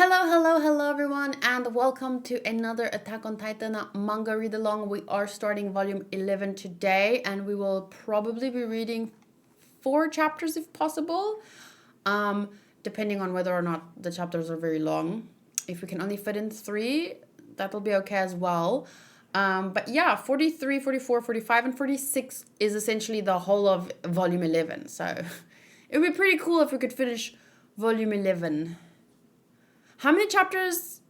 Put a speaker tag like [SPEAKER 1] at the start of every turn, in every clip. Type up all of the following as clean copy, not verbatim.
[SPEAKER 1] Hello everyone, and welcome to another Attack on Titan manga read along. We are starting volume 11 today, and we will probably be reading 4 chapters if possible, depending on whether or not the chapters are very long. If we can only fit in 3, that'll be okay as well. But yeah, 43, 44, 45, and 46 is essentially the whole of volume 11. So it would be pretty cool if we could finish volume 11. How many chapters?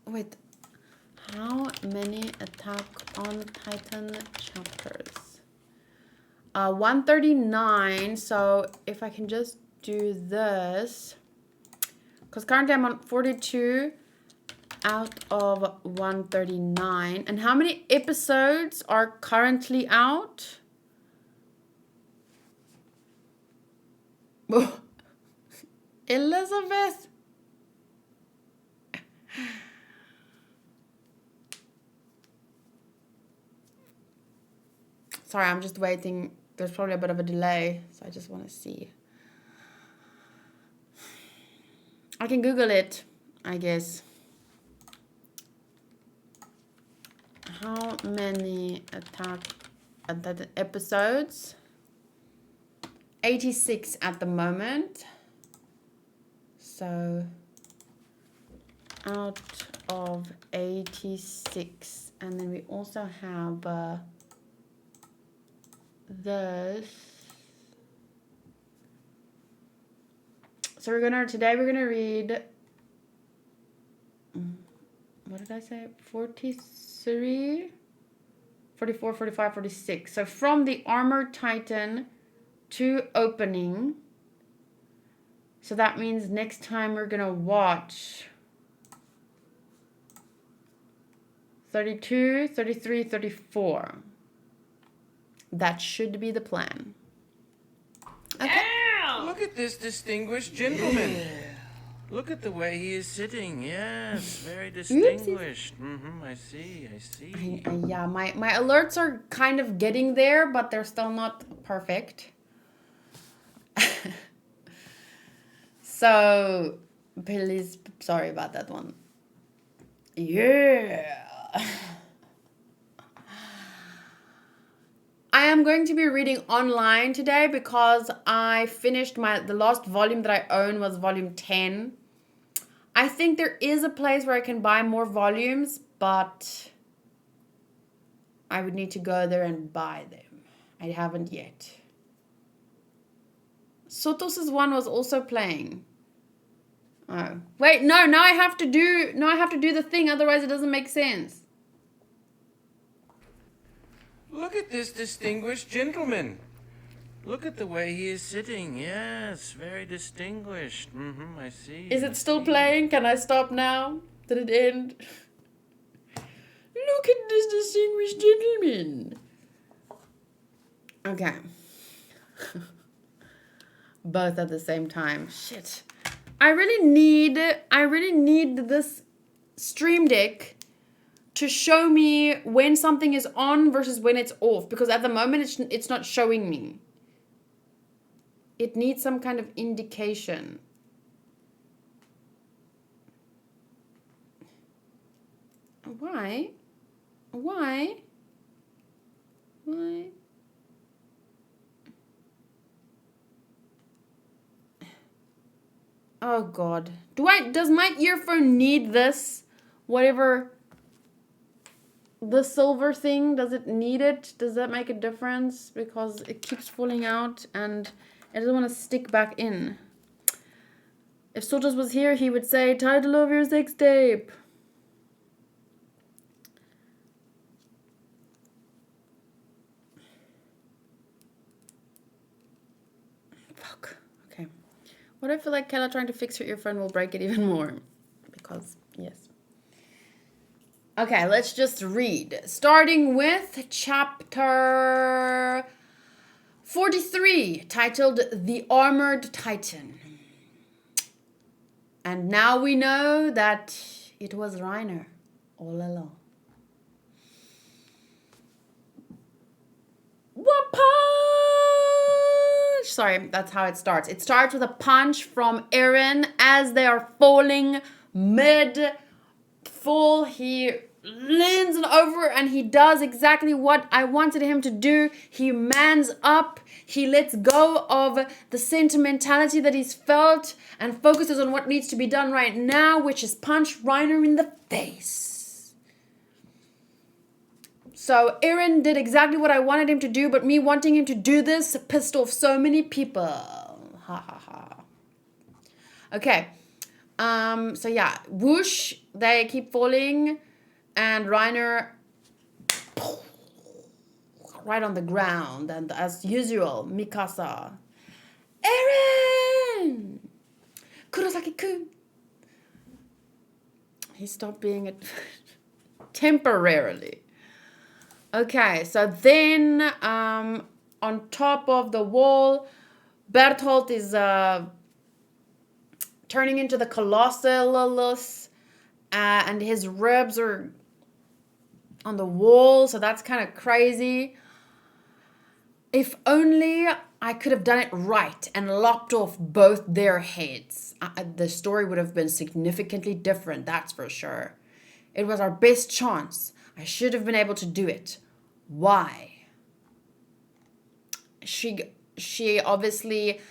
[SPEAKER 1] Wait. How many Attack on Titan chapters? 139. So if I can just do this. Because currently I'm on 42 out of 139. And how many episodes are currently out? Elizabeth. Sorry, I'm just waiting. There's probably a bit of a delay, so I just want to see. I can Google it, I guess. How many Attack on Titan episodes? 86 at the moment. So out of 86, and then we also have this. So today we're gonna read, what did I say? 43, 44, 45, 46. So from the Armored Titan to opening. So that means next time we're gonna watch 32, 33, 34. That should be the plan. Okay.
[SPEAKER 2] Ow! Look at this distinguished gentleman. Yeah. Look at the way he is sitting. Yes, very distinguished. I see.
[SPEAKER 1] Yeah, my alerts are kind of getting there, but they're still not perfect. So, please, sorry about that one. Yeah. I am going to be reading online today because I finished the last volume that I own was volume 10. I think there is a place where I can buy more volumes, but I would need to go there and buy them. I haven't yet. Sotos's one was also playing. Oh. Wait, no, now I have to do the thing, otherwise it doesn't make sense.
[SPEAKER 2] Look at this distinguished gentleman. Look at the way he is sitting. Yes, very distinguished. I see.
[SPEAKER 1] Is it still playing? Can I stop now? Did it end? Look at this distinguished gentleman. Okay. Both at the same time. Shit. I really need this Stream Deck to show me when something is on versus when it's off, because at the moment it's not showing me. It needs some kind of indication. Why? Oh God. Does my earphone need this? Whatever. The silver thing, does it need it? Does that make a difference? Because it keeps falling out and it doesn't want to stick back in. If Sotos was here, he would say, title of your sex tape. Fuck. Okay. What I feel like Kayla trying to fix her earphone will break it even more. Because, yes. Okay, let's just read. Starting with chapter 43, titled The Armored Titan. And now we know that it was Reiner all along. What punch? Sorry, that's how it starts. It starts with a punch from Eren as they are falling Mid-fall, he leans over and he does exactly what I wanted him to do. He mans up. He lets go of the sentimentality that he's felt and focuses on what needs to be done right now, which is punch Reiner in the face. So Eren did exactly what I wanted him to do, but me wanting him to do this pissed off so many people. Ha ha ha. Okay. So yeah, whoosh, they keep falling, and Reiner right on the ground, and as usual, Mikasa, Eren! Kurosaki-kun! He stopped being it temporarily. Okay, so then on top of the wall, Bertolt is turning into the Colossalus, and his ribs are on the wall, so that's kind of crazy. If only I could have done it right and lopped off both their heads. The story would have been significantly different, that's for sure. It was our best chance. I should have been able to do it. Why? She obviously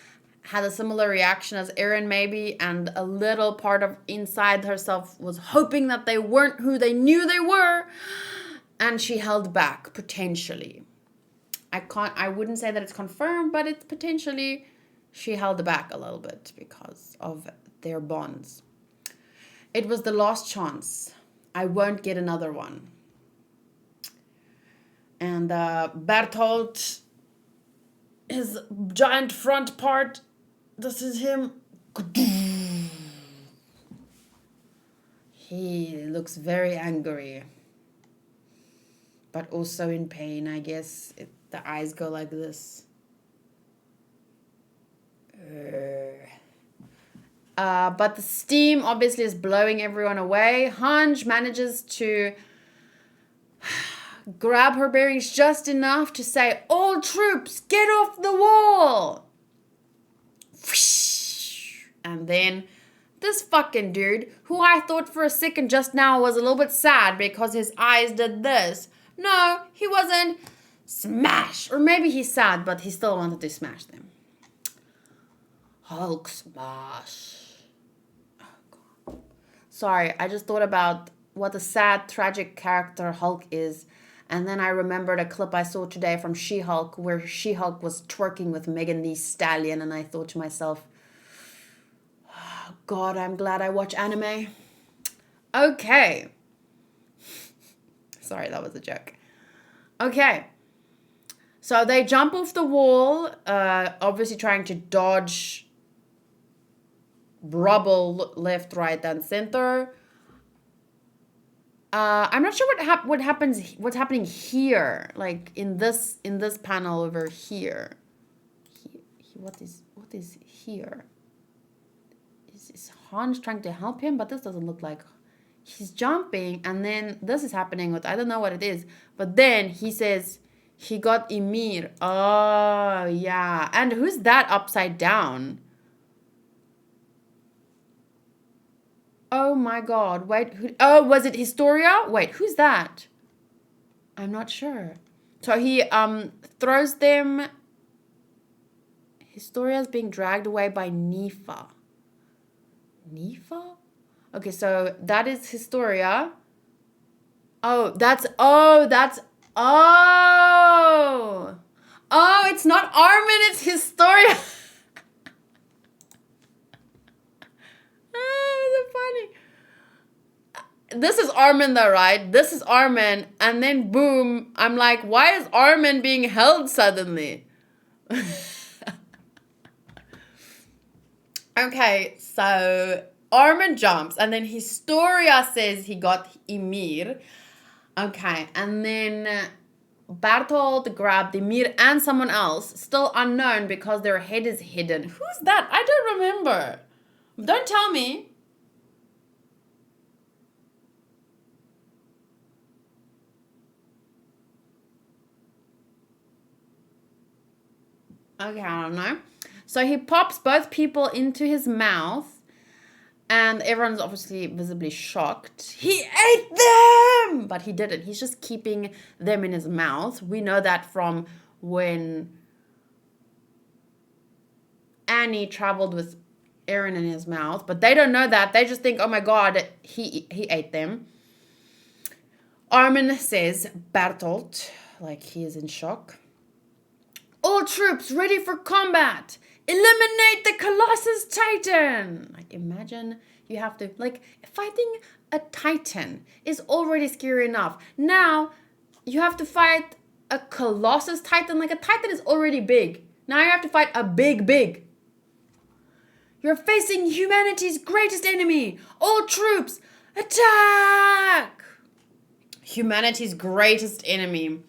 [SPEAKER 1] had a similar reaction as Eren maybe, and a little part of inside herself was hoping that they weren't who they knew they were, and she held back, potentially. I wouldn't say that it's confirmed, but it's potentially she held back a little bit because of their bonds. It was the last chance. I won't get another one. And Bertolt, his giant front part, this is him. He looks very angry, but also in pain, I guess. The eyes go like this. But the steam obviously is blowing everyone away. Hanj manages to grab her bearings just enough to say, "All troops, get off the wall!" And then this fucking dude, who I thought for a second just now was a little bit sad because his eyes did this. No, he wasn't. Smash! Or maybe he's sad, but he still wanted to smash them. Hulk smash. Oh, God. Sorry, I just thought about what a sad, tragic character Hulk is. And then I remembered a clip I saw today from She-Hulk where She-Hulk was twerking with Megan Thee Stallion. And I thought to myself, oh, God, I'm glad I watch anime. Okay. Sorry, that was a joke. Okay. So they jump off the wall, obviously trying to dodge rubble left, right, and center. I'm not sure what's happening here, like in this panel over here. What is here? Is Hans trying to help him? But this doesn't look like he's jumping, and then this is happening with I don't know what it is. But then he says he got Ymir. Oh yeah, and who's that upside down? Oh my God! Wait, who? Oh, was it Historia? Wait, who's that? I'm not sure. So he throws them. Historia's being dragged away by Nifa. Nifa? Okay, so that is Historia. Oh, it's not Armin, it's Historia. So funny. This is Armin though, right? This is Armin, and then boom, I'm like, why is Armin being held suddenly? Okay, so Armin jumps, and then Historia says he got Ymir. Okay, and then Bertolt grabbed Ymir and someone else, still unknown because their head is hidden. Who's that? I don't remember. Don't tell me. Okay, I don't know. So he pops both people into his mouth, And everyone's obviously visibly shocked. He ate them! But he didn't. He's just keeping them in his mouth. We know that from when Annie traveled with Eren in his mouth. But they don't know that. They just think, oh my god, he ate them. Armin says, Bertolt, like he is in shock. All troops ready for combat! Eliminate the Colossus Titan! Like, imagine you have to, like, fighting a Titan is already scary enough. Now, you have to fight a Colossus Titan. Like, a Titan is already big. Now you have to fight a big. You're facing humanity's greatest enemy. All troops, attack! Humanity's greatest enemy.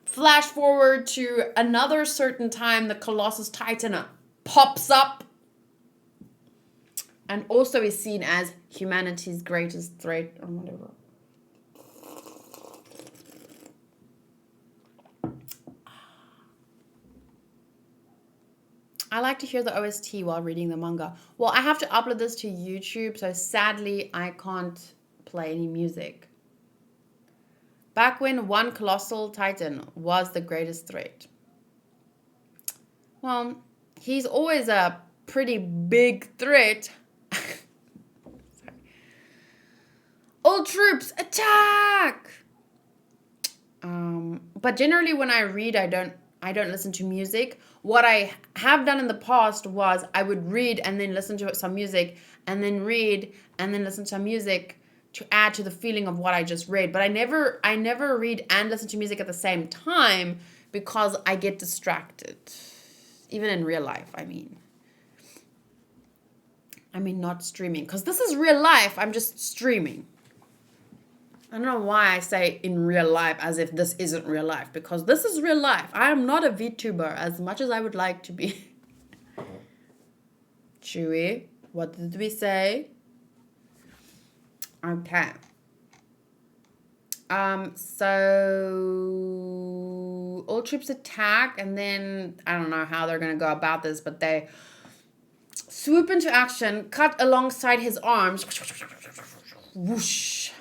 [SPEAKER 1] Flash forward to another certain time, the Colossus Titan pops up and also is seen as humanity's greatest threat or whatever. I like to hear the OST while reading the manga. Well, I have to upload this to YouTube, so sadly I can't play any music. Back when one Colossal Titan was the greatest threat. Well, he's always a pretty big threat. Sorry. All troops, attack! But generally when I read, I don't listen to music. What I have done in the past was I would read and then listen to some music and then read and then listen to some music to add to the feeling of what I just read. But I never read and listen to music at the same time because I get distracted. Even in real life, I mean not streaming. Because this is real life. I'm just streaming. I don't know why I say in real life as if this isn't real life. Because this is real life. I am not a VTuber as much as I would like to be. Chewy, what did we say? Okay. So all troops attack, and then I don't know how they're gonna go about this, but they swoop into action, cut alongside his arms. Whoosh.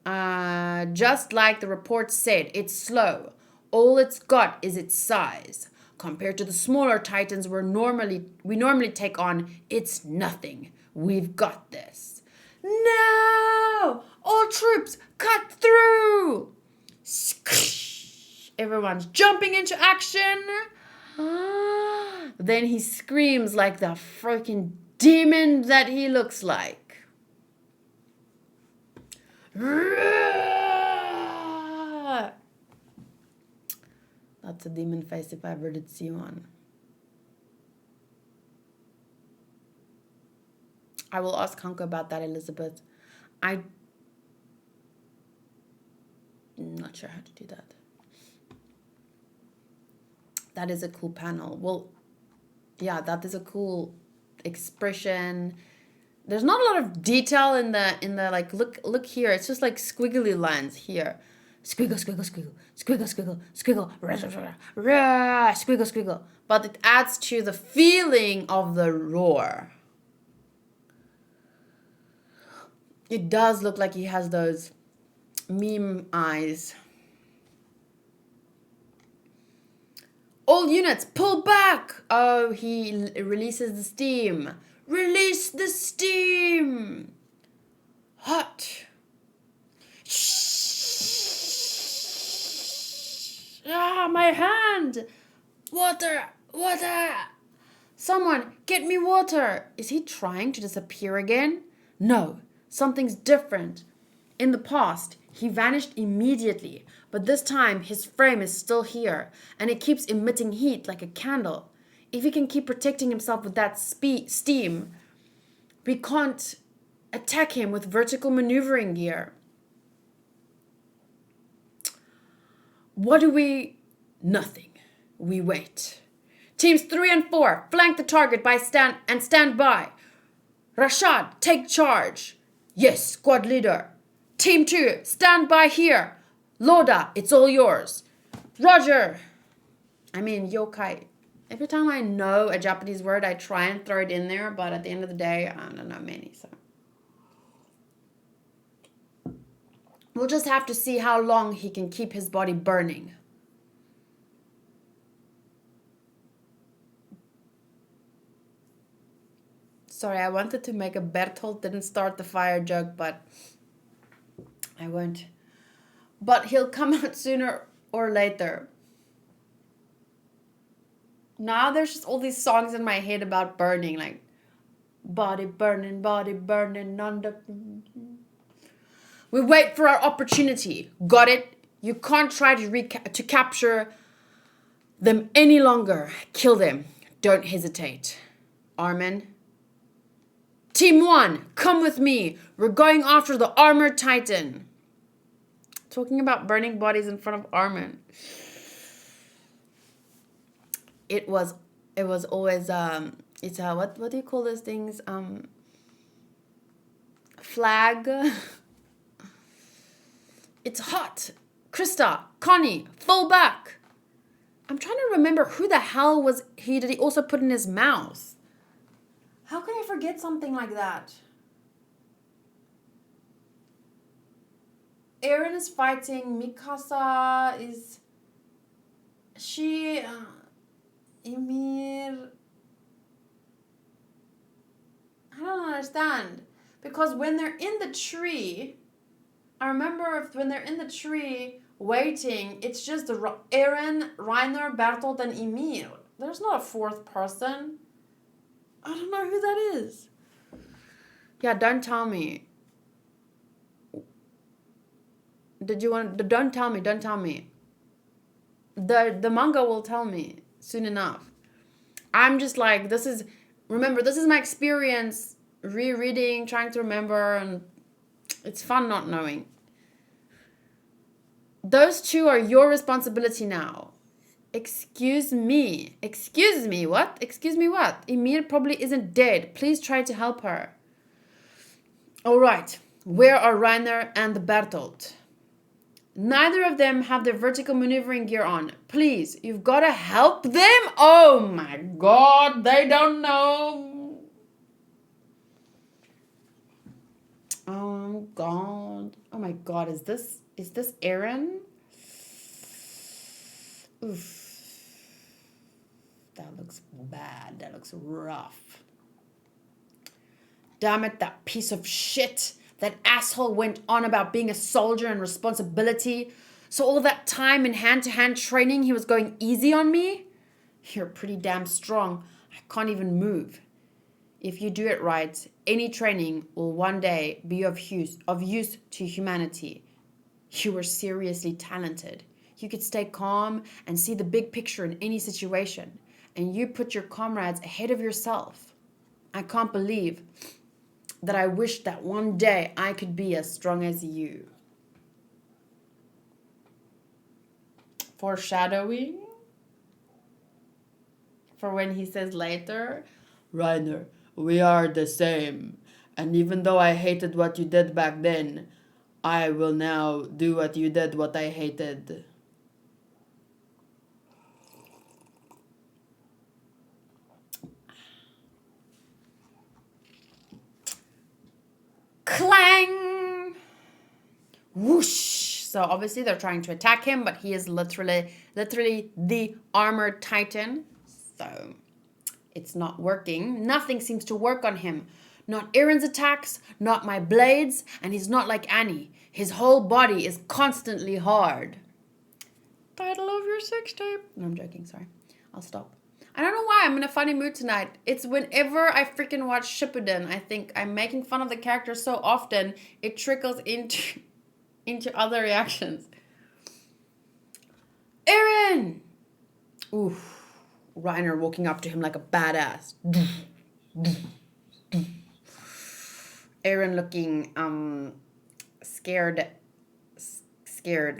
[SPEAKER 1] Just like the report said, it's slow. All it's got is its size. Compared to the smaller titans we normally take on, it's nothing. We've got this. No! All troops, cut through! Everyone's jumping into action. Then he screams like the freaking demon that he looks like. That's a demon face if I ever did see one. I will ask Hanko about that, Elizabeth. I'm not sure how to do that. That is a cool panel. Well, yeah, that is a cool expression. There's not a lot of detail in the like look here. It's just like squiggly lines here. Squiggle, squiggle, squiggle, squiggle, squiggle, squiggle, squiggle, squiggle. But it adds to the feeling of the roar. It does look like he has those meme eyes. All units, pull back! Oh, he releases the steam. Release the steam! Hot. Ah, my hand! Water! Water! Someone, get me water! Is he trying to disappear again? No. Something's different. In the past, he vanished immediately, but this time his frame is still here, and it keeps emitting heat like a candle. If he can keep protecting himself with that steam, we can't attack him with vertical maneuvering gear. What do we... Nothing. We wait. Teams 3 and 4, flank the target stand by. Rashad, take charge. Yes, squad leader. Team 2, stand by here. Loda, it's all yours. Roger. Yokai. Every time I know a Japanese word, I try and throw it in there, but at the end of the day, I don't know many, so. We'll just have to see how long he can keep his body burning. Sorry, I wanted to make a Bertolt didn't start the fire joke, but I won't. But he'll come out sooner or later. Now there's just all these songs in my head about burning, like body burning, under. We wait for our opportunity. Got it? You can't try to capture them any longer. Kill them. Don't hesitate. Armin. Team 1, come with me. We're going after the armored titan. Talking about burning bodies in front of Armin. It was always it's a what do you call those things? Flag. It's hot. Krista, Connie, fall back. I'm trying to remember who the hell was he did he also put in his mouth? How can I forget something like that? Eren is fighting. Mikasa is... She... Ymir... I don't understand. Because when they're in the tree... I remember when they're in the tree waiting, it's just Eren, Reiner, Bertolt, and Ymir. There's not a fourth person. I don't know who that is. Yeah, don't tell me. Don't tell me. The manga will tell me soon enough. I'm just like, this is my experience rereading, trying to remember, and it's fun not knowing. Those two are your responsibility now. Excuse me, what? Excuse me what? Ymir probably isn't dead. Please try to help her. Alright, where are Reiner and Bertolt? Neither of them have their vertical maneuvering gear on. Please, you've got to help them? Oh my god, they don't know. Oh god. Oh my god, is this Eren? Oof. That looks bad. That looks rough. Damn it, that piece of shit. That asshole went on about being a soldier and responsibility. So all that time in hand-to-hand training, he was going easy on me? You're pretty damn strong. I can't even move. If you do it right, any training will one day be of use to humanity. You were seriously talented. You could stay calm and see the big picture in any situation. And you put your comrades ahead of yourself. I can't believe that I wish that one day I could be as strong as you. Foreshadowing? For when he says later, Reiner, we are the same. And even though I hated what you did back then, I will now do what you did, what I hated. Clang! Whoosh! So obviously they're trying to attack him, but he is literally the armored titan. So it's not working. Nothing seems to work on him. Not Eren's attacks, not my blades, and he's not like Annie. His whole body is constantly hard. Title of your sex tape. No, I'm joking, sorry. I'll stop. I don't know why I'm in a funny mood tonight. It's whenever I freaking watch Shippuden, I think I'm making fun of the character so often, it trickles into other reactions. Eren! Oof. Reiner walking up to him like a badass. Eren looking scared,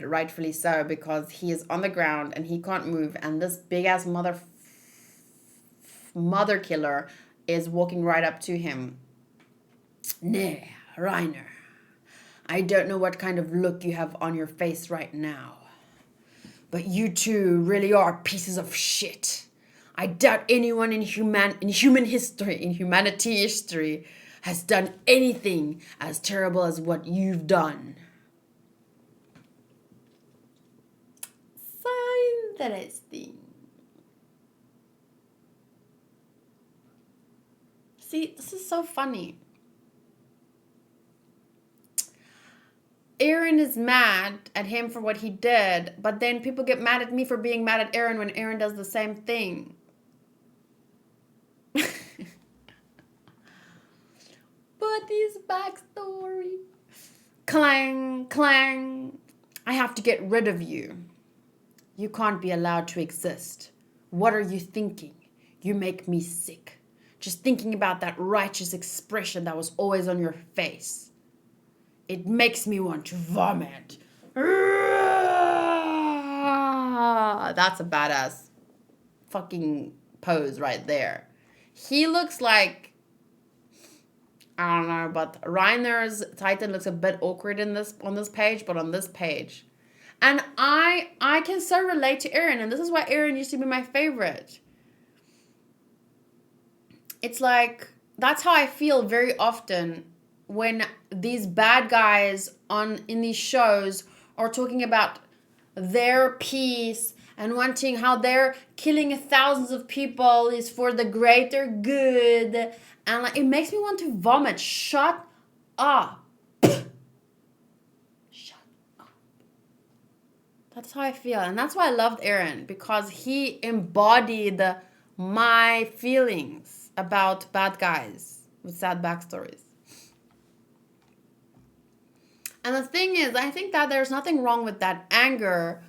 [SPEAKER 1] rightfully so, because he is on the ground and he can't move, and this big ass mother killer is walking right up to him. Nah, Reiner, I don't know what kind of look you have on your face right now, but you two really are pieces of shit. I doubt anyone in humanity history has done anything as terrible as what you've done. So interesting. See, this is so funny. Eren is mad at him for what he did, but then people get mad at me for being mad at Eren when Eren does the same thing. But his backstory. Clang, clang. I have to get rid of you. You can't be allowed to exist. What are you thinking? You make me sick. Just thinking about that righteous expression that was always on your face. It makes me want to vomit. That's a badass fucking pose right there. He looks like, I don't know, but Reiner's Titan looks a bit awkward on this page, but on this page. And I can so relate to Eren, and this is why Eren used to be my favorite. It's like, that's how I feel very often when these bad guys in these shows are talking about their peace and wanting how they're killing thousands of people is for the greater good, and like, it makes me want to vomit. Shut up. Shut up. That's how I feel, and that's why I loved Eren, because he embodied my feelings about bad guys with sad backstories. And the thing is, I think that there's nothing wrong with that anger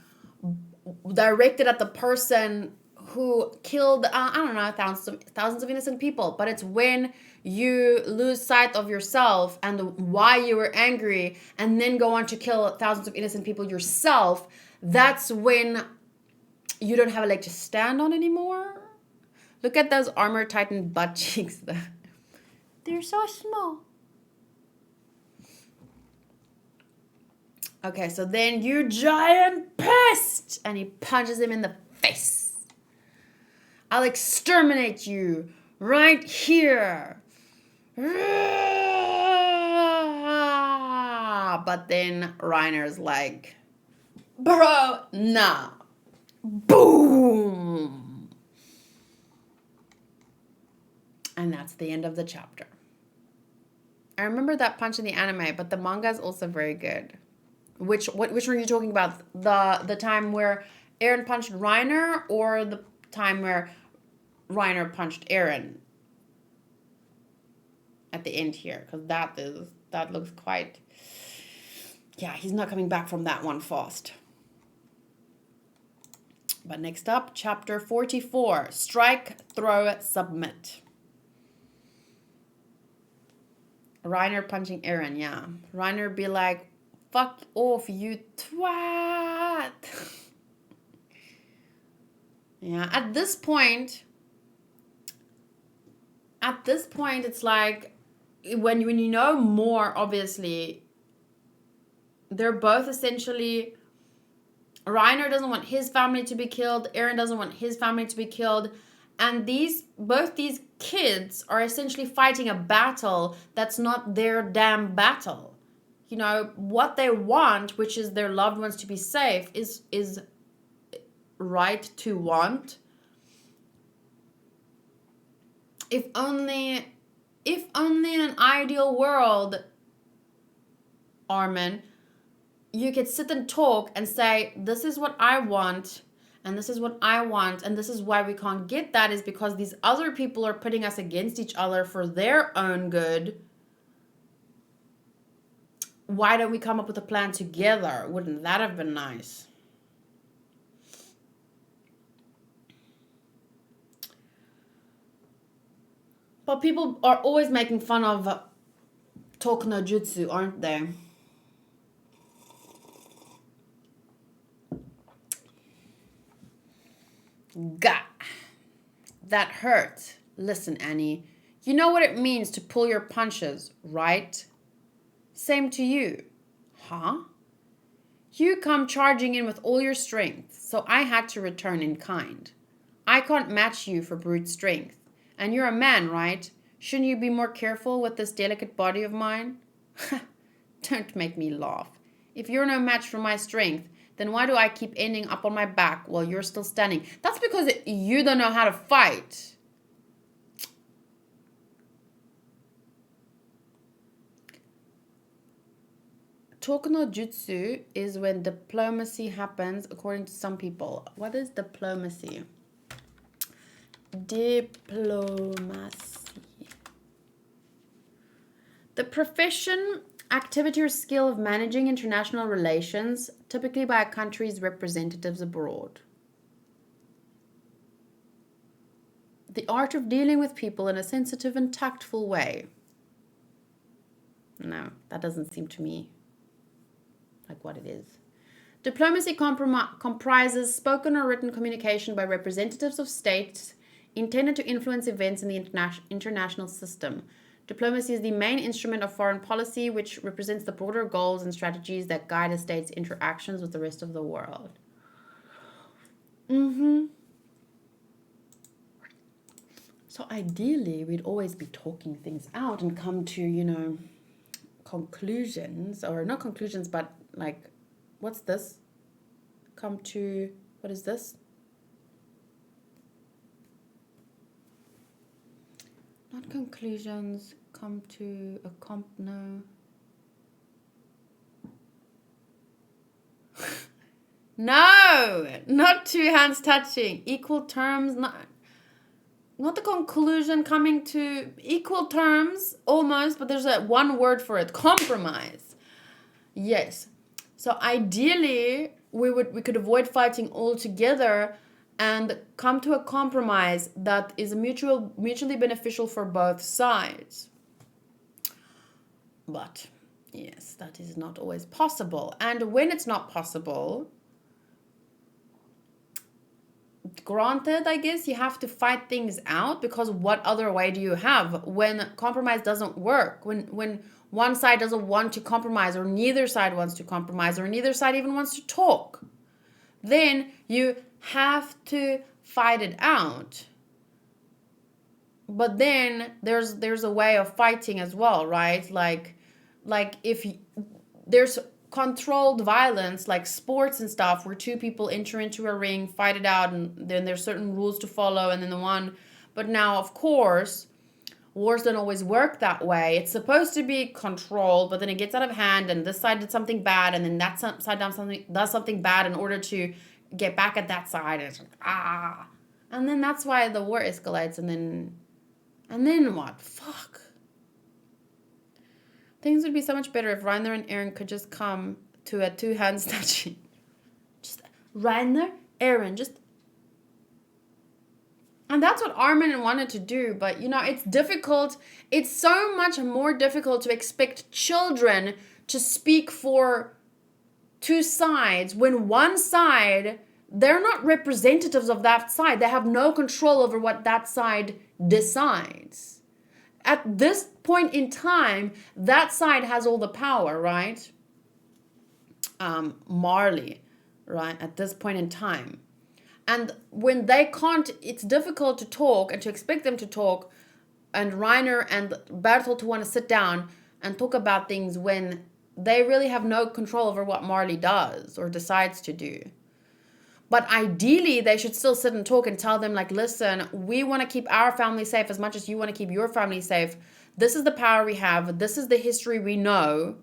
[SPEAKER 1] directed at the person who killed, I don't know, thousands of innocent people. But it's when you lose sight of yourself and why you were angry and then go on to kill thousands of innocent people yourself, that's when you don't have a leg to stand on anymore. Look at those armor titan butt cheeks. They're so small. Okay, so then you giant pest! And he punches him in the face. I'll exterminate you right here. But then Reiner's like, bro, nah. Boom! And that's the end of the chapter. I remember that punch in the anime, but the manga is also very good. Which one are you talking about? The time where Eren punched Reiner, or the time where Reiner punched Eren at the end here? Because that looks quite, yeah, he's not coming back from that one fast. But next up, chapter 44, Strike, Throw, Submit. Reiner punching Eren, yeah. Reiner be like, fuck off, you twat. Yeah, at this point, it's like, when you know more, obviously, they're both essentially, Reiner doesn't want his family to be killed, Eren doesn't want his family to be killed, and both these kids are essentially fighting a battle that's not their damn battle. You know, what they want, which is their loved ones to be safe, is right to want. If only in an ideal world, Armin, you could sit and talk and say, this is what I want, and this is what I want, and this is why we can't get that, is because these other people are putting us against each other for their own good. Why don't we come up with a plan together? Wouldn't that have been nice? But people are always making fun of talk no jutsu, aren't they? Gah. That hurt. Listen, Annie. You know what it means to pull your punches, right? Same to you. Huh? You come charging in with all your strength, so I had to return in kind. I can't match you for brute strength. And you're a man, right? Shouldn't you be more careful with this delicate body of mine? Don't make me laugh. If you're no match for my strength, then why do I keep ending up on my back while you're still standing? That's because you don't know how to fight. Toku no jutsu is when diplomacy happens, according to some people. What is diplomacy? Diplomacy. The profession, activity, or skill of managing international relations, typically by a country's representatives abroad. The art of dealing with people in a sensitive and tactful way. No, that doesn't seem to me like what it is. Diplomacy comprises spoken or written communication by representatives of states intended to influence events in the international system. Diplomacy is the main instrument of foreign policy, which represents the broader goals and strategies that guide a state's interactions with the rest of the world. So ideally, we'd always be talking things out and come to, conclusions, or not conclusions, but like, what's this? What is this? Not conclusions, come to a no. No, not two hands touching. Equal terms, not the conclusion, coming to equal terms, almost, but there's one word for it, compromise. Yes. So ideally, we could avoid fighting altogether and come to a compromise that is mutually beneficial for both sides. But yes, that is not always possible. And when it's not possible, granted, I guess you have to fight things out, because what other way do you have when compromise doesn't work? When one side doesn't want to compromise, or neither side wants to compromise, or neither side even wants to talk, then you have to fight it out. But then there's a way of fighting as well, right? Like if there's controlled violence, like sports and stuff, where two people enter into a ring, fight it out, and then there's certain rules to follow, and then but now, of course, wars don't always work that way. It's supposed to be controlled, but then it gets out of hand, and this side did something bad, and then that side does something bad in order to get back at that side, and it's like, and then that's why the war escalates, and then what? Fuck. Things would be so much better if Reiner and Eren could just come to a two hands touching. Just Reiner, Eren, just. And that's what Armin wanted to do, but it's difficult. It's so much more difficult to expect children to speak for two sides when one side, they're not representatives of that side. They have no control over what that side decides. At this point in time, that side has all the power, right? Marley, right? At this point in time. And when they can't, it's difficult to talk and to expect them to talk, and Reiner and Bertolt to want to sit down and talk about things when they really have no control over what Marley does or decides to do. But ideally, they should still sit and talk and tell them, like, listen, we want to keep our family safe as much as you want to keep your family safe. This is the power we have. This is the history we know.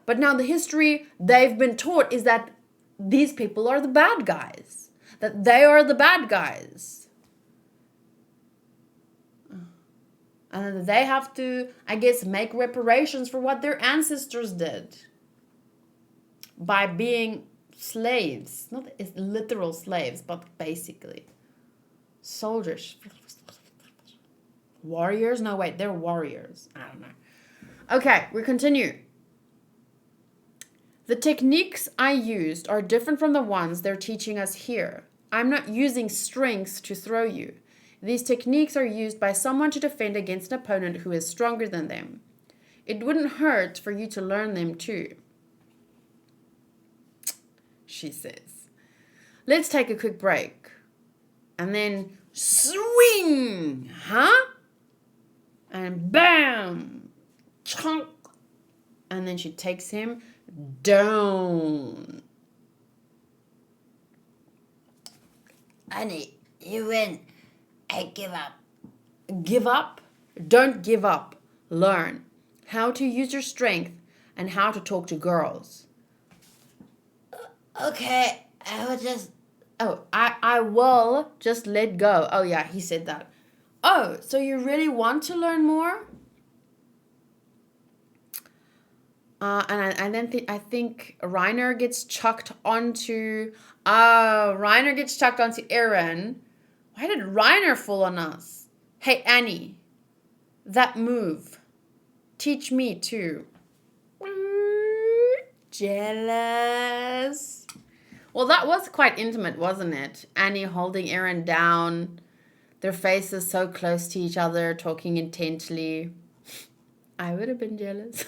[SPEAKER 1] But now the history they've been taught is that these people are the bad guys. That they are the bad guys. And they have to, I guess, make reparations for what their ancestors did. By being slaves. Not literal slaves, but basically. Soldiers. Warriors? No, wait, they're warriors. I don't know. Okay, we continue. The techniques I used are different from the ones they're teaching us here. I'm not using strengths to throw you. These techniques are used by someone to defend against an opponent who is stronger than them. It wouldn't hurt for you to learn them too, she says. Let's take a quick break. And then swing, huh? And bam, chunk. And then she takes him down.
[SPEAKER 3] Honey, you win. I give up.
[SPEAKER 1] Give up? Don't give up. Learn how to use your strength and how to talk to girls.
[SPEAKER 3] Okay, I will just...
[SPEAKER 1] Oh, I will just let go. Oh, yeah, he said that. Oh, so you really want to learn more? And then I think Reiner gets chucked onto... Reiner gets chucked onto Eren. Why did Reiner fall on us? Hey, Annie. That move. Teach me too. Jealous. Well, that was quite intimate, wasn't it? Annie holding Eren down. Their faces so close to each other, talking intently. I would have been jealous.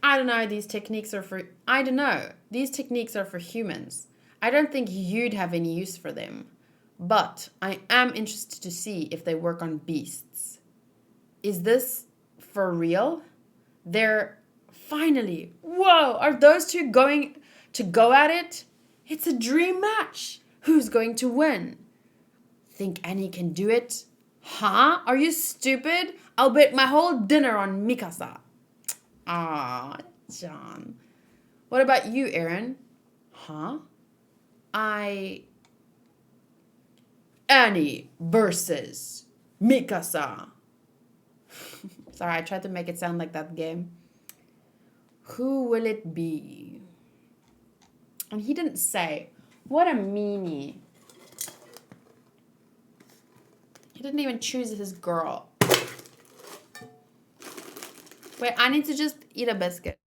[SPEAKER 1] I don't know. These techniques are for humans. I don't think you'd have any use for them. But I am interested to see if they work on beasts. Is this for real? They're finally... Whoa! Are those two going to go at it? It's a dream match. Who's going to win? Think Annie can do it? Huh? Are you stupid? I'll bet my whole dinner on Mikasa. Ah, John. What about you, Eren? Huh? Annie versus Mikasa. Sorry, I tried to make it sound like that game. Who will it be? And he didn't say. What a meanie. He didn't even choose his girl. Wait, I need to just eat a biscuit.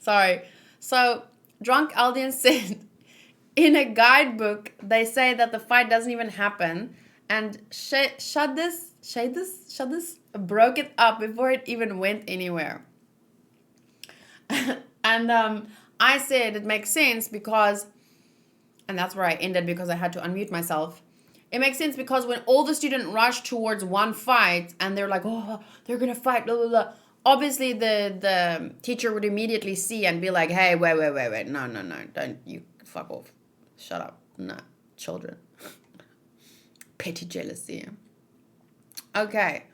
[SPEAKER 1] Sorry. So, Drunk Aldian said, in a guidebook, they say that the fight doesn't even happen. And Shadis broke it up before it even went anywhere. And I said it makes sense because, and that's where I ended because I had to unmute myself. It makes sense because when all the students rush towards one fight and they're like, oh, they're going to fight, blah, blah, blah. Obviously, the teacher would immediately see and be like, hey, wait. No. Don't you fuck off. Shut up. No, children. Petty jealousy. Okay.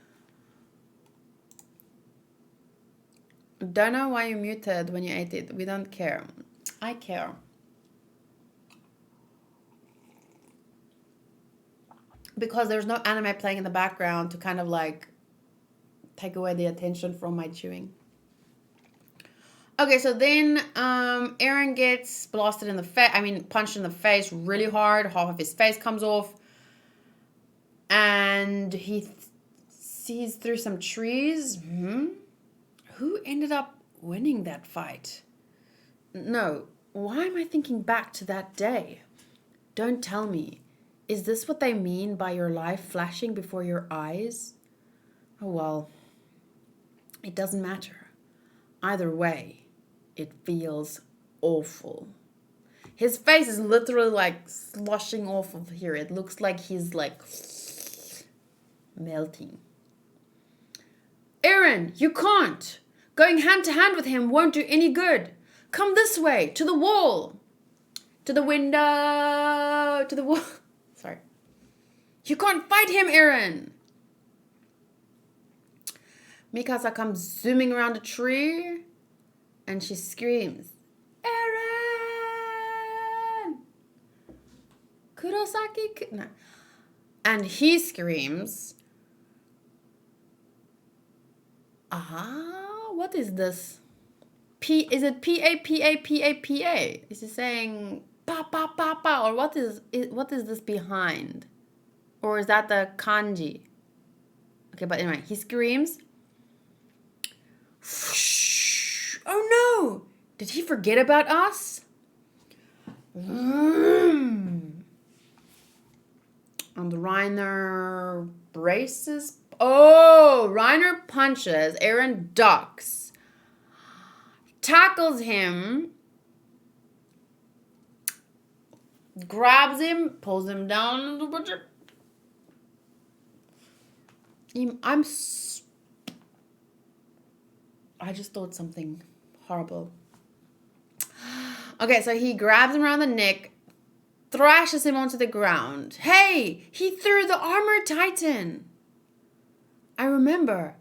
[SPEAKER 1] Don't know why you muted when you ate it. We don't care. I care. Because there's no anime playing in the background to kind of like take away the attention from my chewing. Okay, so then Eren gets blasted in the face. Punched in the face really hard. Half of his face comes off. And he sees through some trees. Who ended up winning that fight? No, why am I thinking back to that day? Don't tell me. Is this what they mean by your life flashing before your eyes? Oh well, it doesn't matter. Either way, it feels awful. His face is literally like sloshing off of here. It looks like he's like melting. Eren, you can't. Going hand to hand with him won't do any good. Come this way, to the wall. To the window, to the wall. Sorry. You can't fight him, Eren. Mikasa comes zooming around a tree and she screams, Eren! Kurosaki? No. And he screams, what is this? Is it P-A-P-A-P-A-P-A? Is he saying pa pa pa pa? Or what is this behind? Or is that the kanji? Okay, but anyway, he screams. Oh no! Did he forget about us? And Reiner braces. Oh, Reiner punches. Eren ducks. Tackles him. Grabs him. Pulls him down. I just thought something horrible. Okay, so he grabs him around the neck, thrashes him onto the ground. Hey, he threw the armored titan. I remember.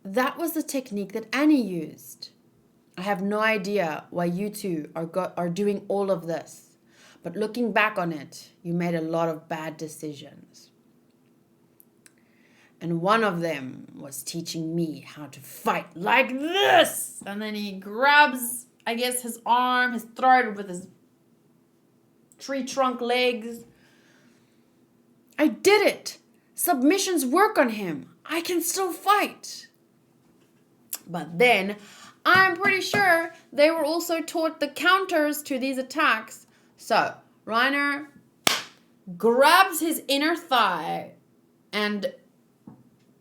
[SPEAKER 1] That was the technique that Annie used. I have no idea why you two are doing all of this. But looking back on it, you made a lot of bad decisions. And one of them was teaching me how to fight like this. And then he grabs, I guess, his arm, his throat with his tree trunk legs. I did it. Submissions work on him. I can still fight. But then, I'm pretty sure they were also taught the counters to these attacks. So, Reiner grabs his inner thigh and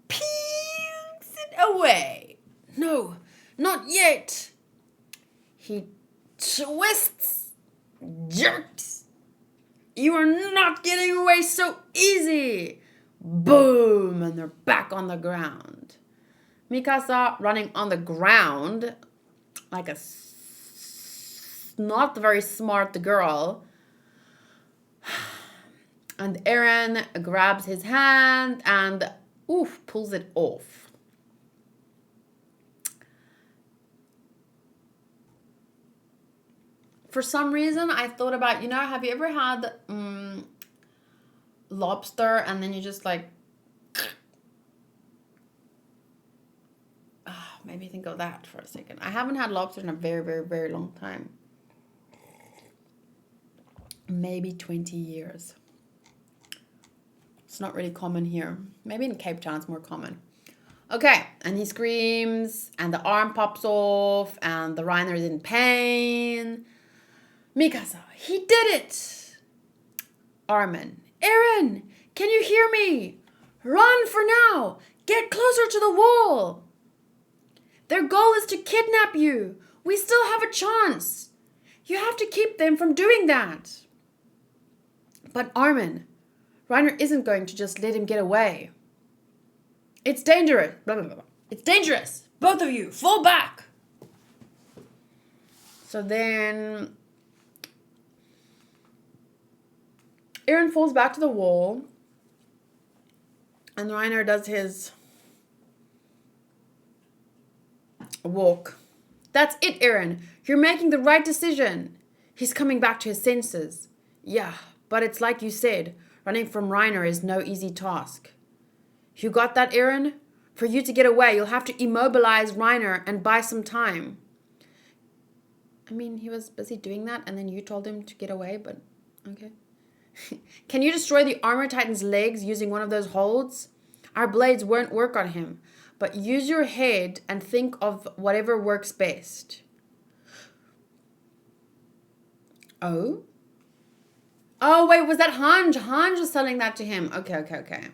[SPEAKER 1] peels it away. No, not yet. He twists, jerks. You are not getting away so easy. Boom, and they're back on the ground. Mikasa running on the ground like a not very smart girl. And Eren grabs his hand and pulls it off. For some reason, I thought about, have you ever had lobster and then you just like, maybe think of that for a second. I haven't had lobster in a very, very, very long time. Maybe 20 years. It's not really common here. Maybe in Cape Town it's more common. Okay, and he screams, and the arm pops off, and the Reiner is in pain. Mikasa, he did it! Armin, Eren, can you hear me? Run for now! Get closer to the wall! Their goal is to kidnap you. We still have a chance. You have to keep them from doing that. But Armin, Reiner isn't going to just let him get away. It's dangerous. Blah, blah, blah. It's dangerous. Both of you, fall back. So then Eren falls back to the wall. And Reiner does his walk. That's it, Eren. You're making the right decision. He's coming back to his senses. Yeah, but it's like you said, running from Reiner is no easy task. You got that, Eren? For you to get away, you'll have to immobilize Reiner and buy some time. I mean, he was busy doing that, and then you told him to get away, but okay. Can you destroy the armor titan's legs using one of those holds? Our blades won't work on him, but use your head and think of whatever works best. Oh? Oh, wait, was that Hanj? Hanj was telling that to him. Okay.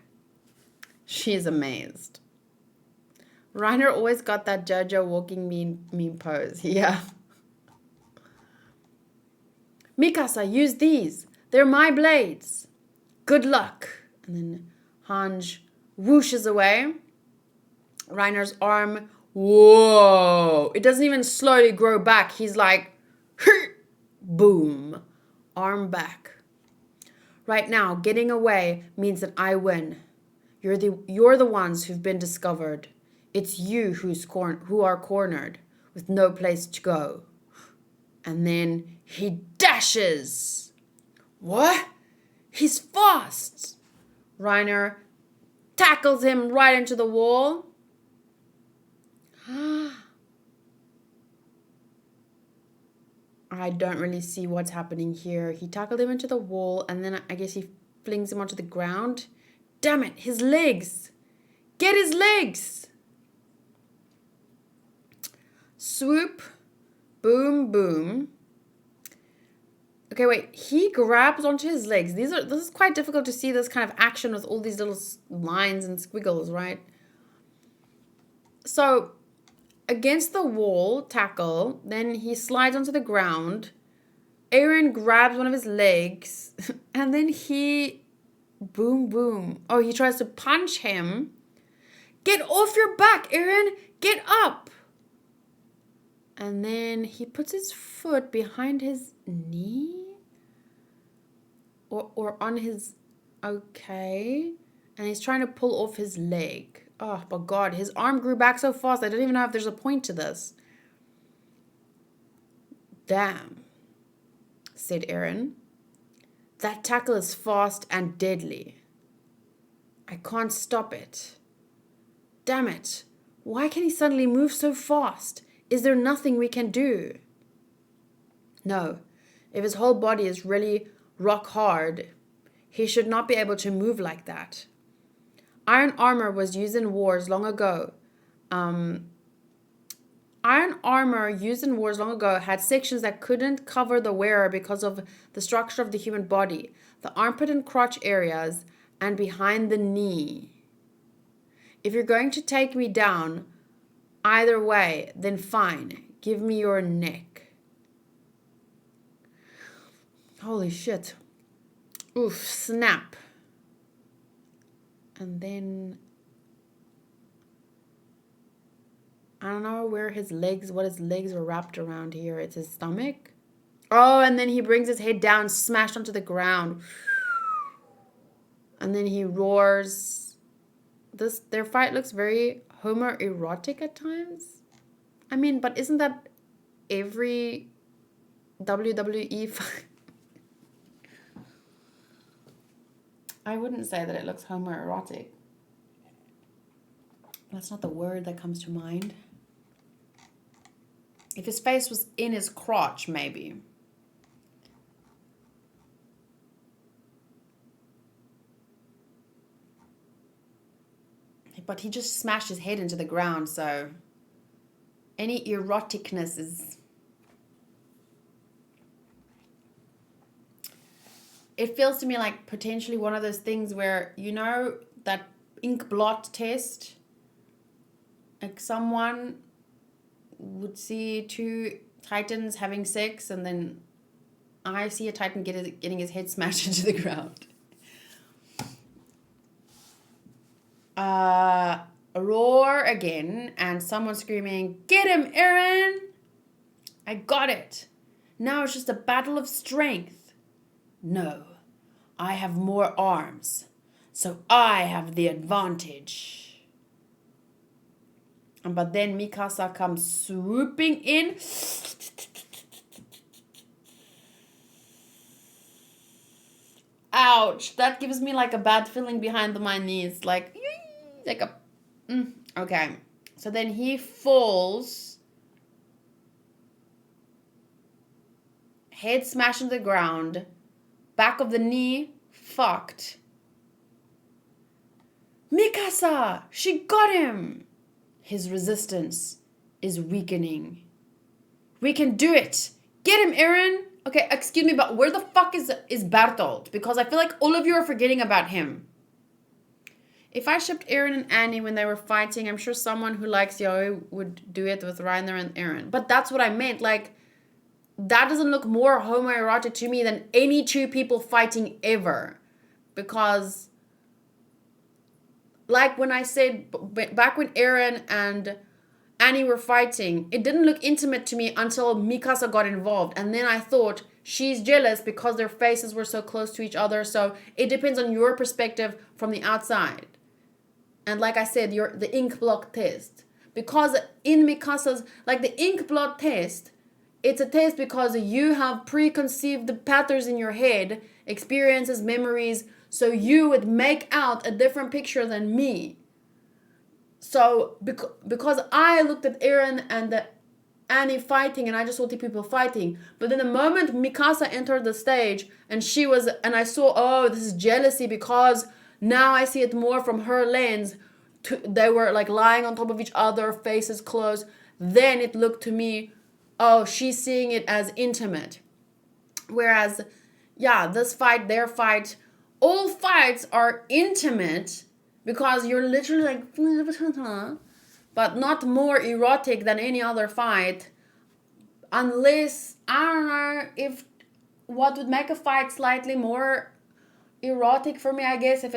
[SPEAKER 1] She's amazed. Reiner always got that JoJo walking mean pose. Yeah. Mikasa, use these. They're my blades. Good luck. And then Hanj whooshes away. Reiner's arm, whoa. It doesn't even slowly grow back. He's like, boom. Arm back. Right now, getting away means that I win. You're the ones who've been discovered. It's you who are cornered with no place to go. And then he dashes. What? He's fast! Reiner tackles him right into the wall. I don't really see what's happening here. He tackled him into the wall, and then I guess he flings him onto the ground. Damn it, his legs! Get his legs! Swoop. Boom, boom. Okay, wait. He grabs onto his legs. This is quite difficult to see this kind of action with all these little lines and squiggles, right? So, against the wall, tackle. Then he slides onto the ground. Eren grabs one of his legs. And then he... Boom, boom. Oh, he tries to punch him. Get off your back, Eren! Get up! And then he puts his foot behind his knee? Or on his... Okay. And he's trying to pull off his leg. Oh, but God, his arm grew back so fast. I don't even know if there's a point to this. Damn, said Eren. That tackle is fast and deadly. I can't stop it. Damn it. Why can he suddenly move so fast? Is there nothing we can do? No. If his whole body is really rock hard, he should not be able to move like that. Iron armor was used in wars long ago. Iron armor used in wars long ago had sections that couldn't cover the wearer because of the structure of the human body, the armpit and crotch areas, and behind the knee. If you're going to take me down either way, then fine. Give me your neck. Holy shit. Oof, snap. And then... I don't know what his legs were wrapped around here. It's his stomach. Oh, and then he brings his head down, smashed onto the ground. And then he roars. Their fight looks very homoerotic at times. I mean, but isn't that every WWE fight? I wouldn't say that it looks homoerotic. That's not the word that comes to mind. If his face was in his crotch, maybe. But he just smashed his head into the ground, so any eroticness is... It feels to me like potentially one of those things where, you know, that ink blot test? Like someone would see two titans having sex, and then I see a titan getting his head smashed into the ground. A roar again, and someone screaming, "Get him, Eren!" I got it. Now it's just a battle of strength. No, I have more arms, so I have the advantage. But then Mikasa comes swooping in. Ouch, that gives me like a bad feeling behind my knees. Like a... Okay, so then he falls. Head smashed into the ground. Back of the knee fucked. Mikasa! She got him! His resistance is weakening. We can do it! Get him, Eren! Okay, excuse me, but where the fuck is Bertolt? Because I feel like all of you are forgetting about him. If I shipped Eren and Annie when they were fighting, I'm sure someone who likes Yaoi would do it with Reiner and Eren. But that's what I meant. Like, that doesn't look more homoerotic to me than any two people fighting ever. Because, like when I said, back when Eren and Annie were fighting, it didn't look intimate to me until Mikasa got involved. And then I thought, she's jealous because their faces were so close to each other. So it depends on your perspective from the outside. And like I said, the ink blot test. Because in Mikasa's, like the ink blot test, it's a test because you have preconceived patterns in your head experiences, memories, so you would make out a different picture than me. So because I looked at Eren and the Annie fighting, and I just saw two people fighting. But then the moment Mikasa entered the stage, and I saw, oh, this is jealousy, because now I see it more from her lens. They were like lying on top of each other, faces close. Then it looked to me, oh, she's seeing it as intimate. Whereas, yeah, this fight, their fight, all fights are intimate because you're literally like, but not more erotic than any other fight. Unless, I don't know if what would make a fight slightly more erotic for me, I guess, if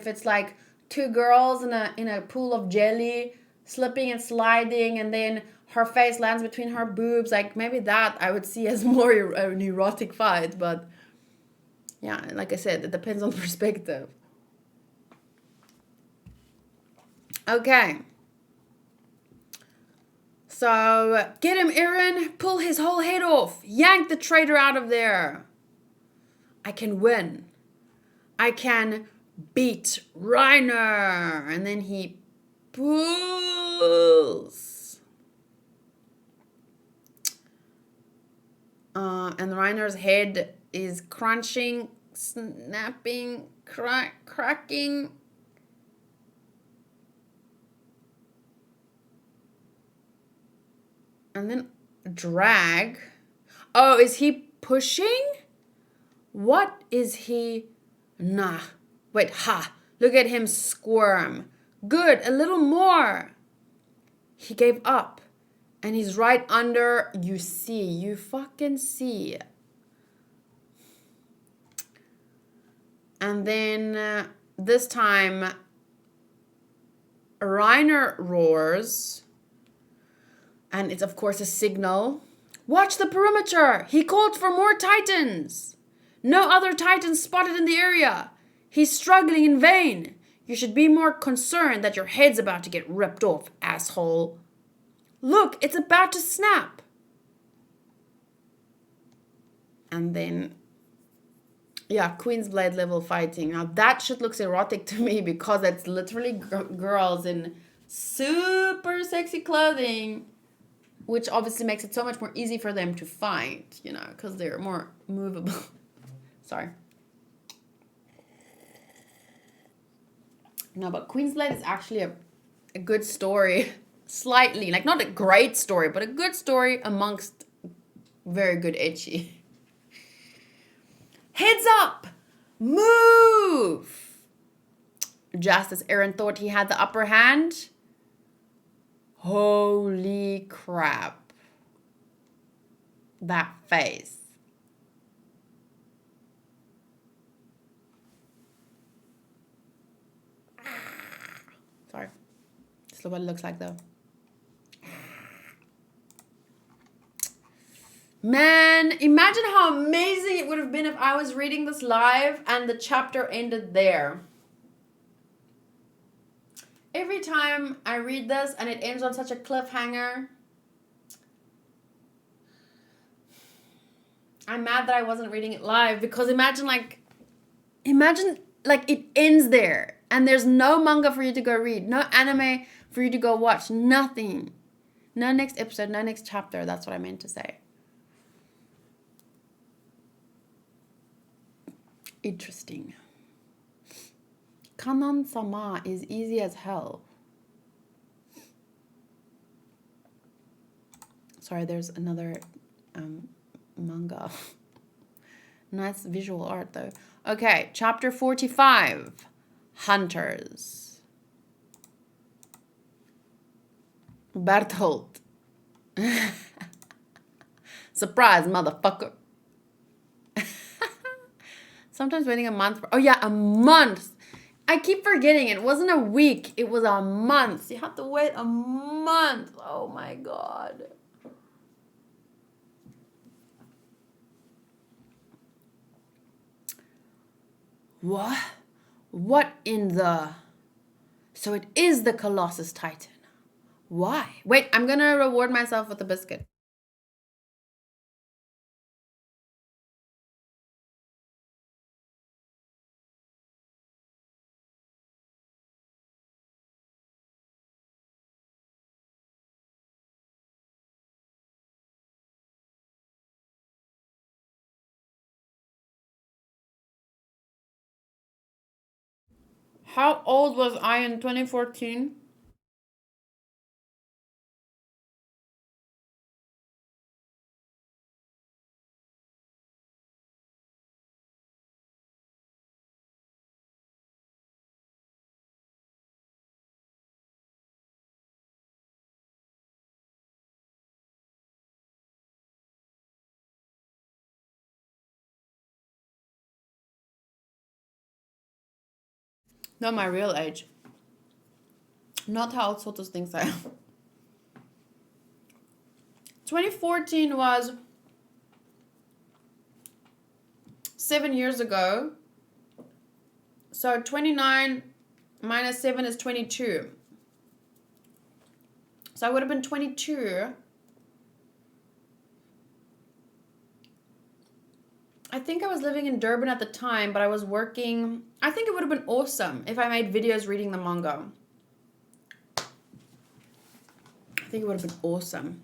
[SPEAKER 1] it's like two girls in a pool of jelly slipping and sliding, and then her face lands between her boobs, like maybe that I would see as more an erotic fight. But yeah, like I said, it depends on perspective. Okay, so get him, Eren, pull his whole head off, yank the traitor out of there. I can win. I can beat Reiner. And then he pulls. And Reiner's head is crunching, snapping, cracking. And then drag. Oh, is he pushing? What is he? Nah. Wait, ha. Look at him squirm. Good, a little more. He gave up. And he's right under. You see. You fucking see. And then this time, Reiner roars. And it's, of course, a signal. Watch the perimeter. He called for more Titans. No other Titans spotted in the area. He's struggling in vain. You should be more concerned that your head's about to get ripped off, asshole. Look, it's about to snap. And then, yeah, Queen's Blade level fighting. Now that shit looks erotic to me because it's literally girls in super sexy clothing, which obviously makes it so much more easy for them to fight, you know, because they're more movable. Sorry. No, but Queen's Blade is actually a good story. Slightly. Like, not a great story, but a good story amongst very good ecchi. Heads up! Move! Just as Eren thought he had the upper hand. Holy crap. That face. Sorry. This is what it looks like though. Man, imagine how amazing it would have been if I was reading this live and the chapter ended there. Every time I read this and it ends on such a cliffhanger, I'm mad that I wasn't reading it live, because imagine it ends there and there's no manga for you to go read, no anime for you to go watch, nothing. No next episode, no next chapter. That's what I meant to say. Interesting. Kanan-sama is easy as hell. Sorry, there's another manga. Nice visual art though. Okay, chapter 45. Hunters. Berthold. Surprise, motherfucker. Sometimes waiting a month. Oh yeah, a month. I keep forgetting it wasn't a week. It was a month. You have to wait a month. Oh my god. What? What in the... So it is the Colossus Titan. Why? Wait, I'm gonna reward myself with a biscuit. How old was I in 2014? No, my real age. Not how Sotos thinks I am. 2014 was 7 years ago. So 29 minus 7 is 22. So I would have been 22. I think I was living in Durban at the time, but I was working. I think it would have been awesome if I made videos reading the manga. I think it would have been awesome.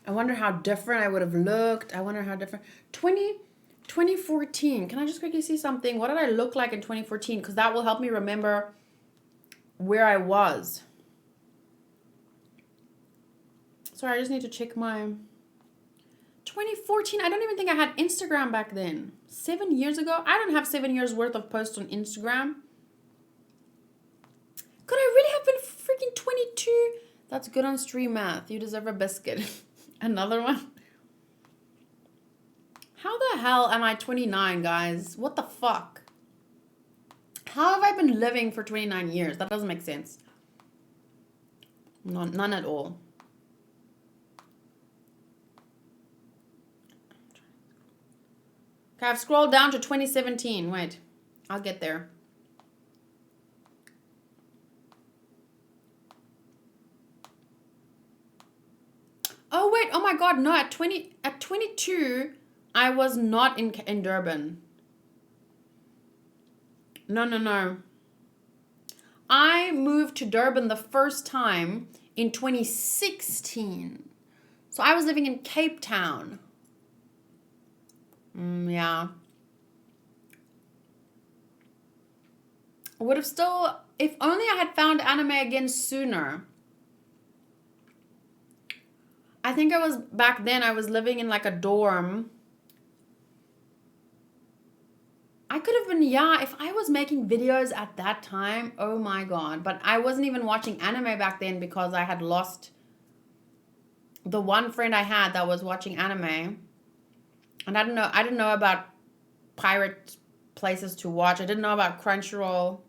[SPEAKER 1] I wonder how different I would have looked. I wonder how different. 2014. Can I just quickly see something? What did I look like in 2014? Because that will help me remember where I was. Sorry, I just need to check my... 2014, I don't even think I had Instagram back then. 7 years ago? I don't have 7 years worth of posts on Instagram. Could I really have been freaking 22? That's good on stream math. You deserve a biscuit. Another one? How the hell am I 29, guys? What the fuck? How have I been living for 29 years? That doesn't make sense. None at all. Okay, I've scrolled down to 2017. Wait, I'll get there. Oh wait, oh my god, no, at 22, I was not in Durban. No. I moved to Durban the first time in 2016. So I was living in Cape Town. Yeah. I would have still, if only I had found anime again sooner. I think I was, back then, I was living in like a dorm. I could have been, yeah, if I was making videos at that time, oh my god. But I wasn't even watching anime back then because I had lost the one friend I had that was watching anime. And I didn't know about pirate places to watch. I didn't know about Crunchyroll.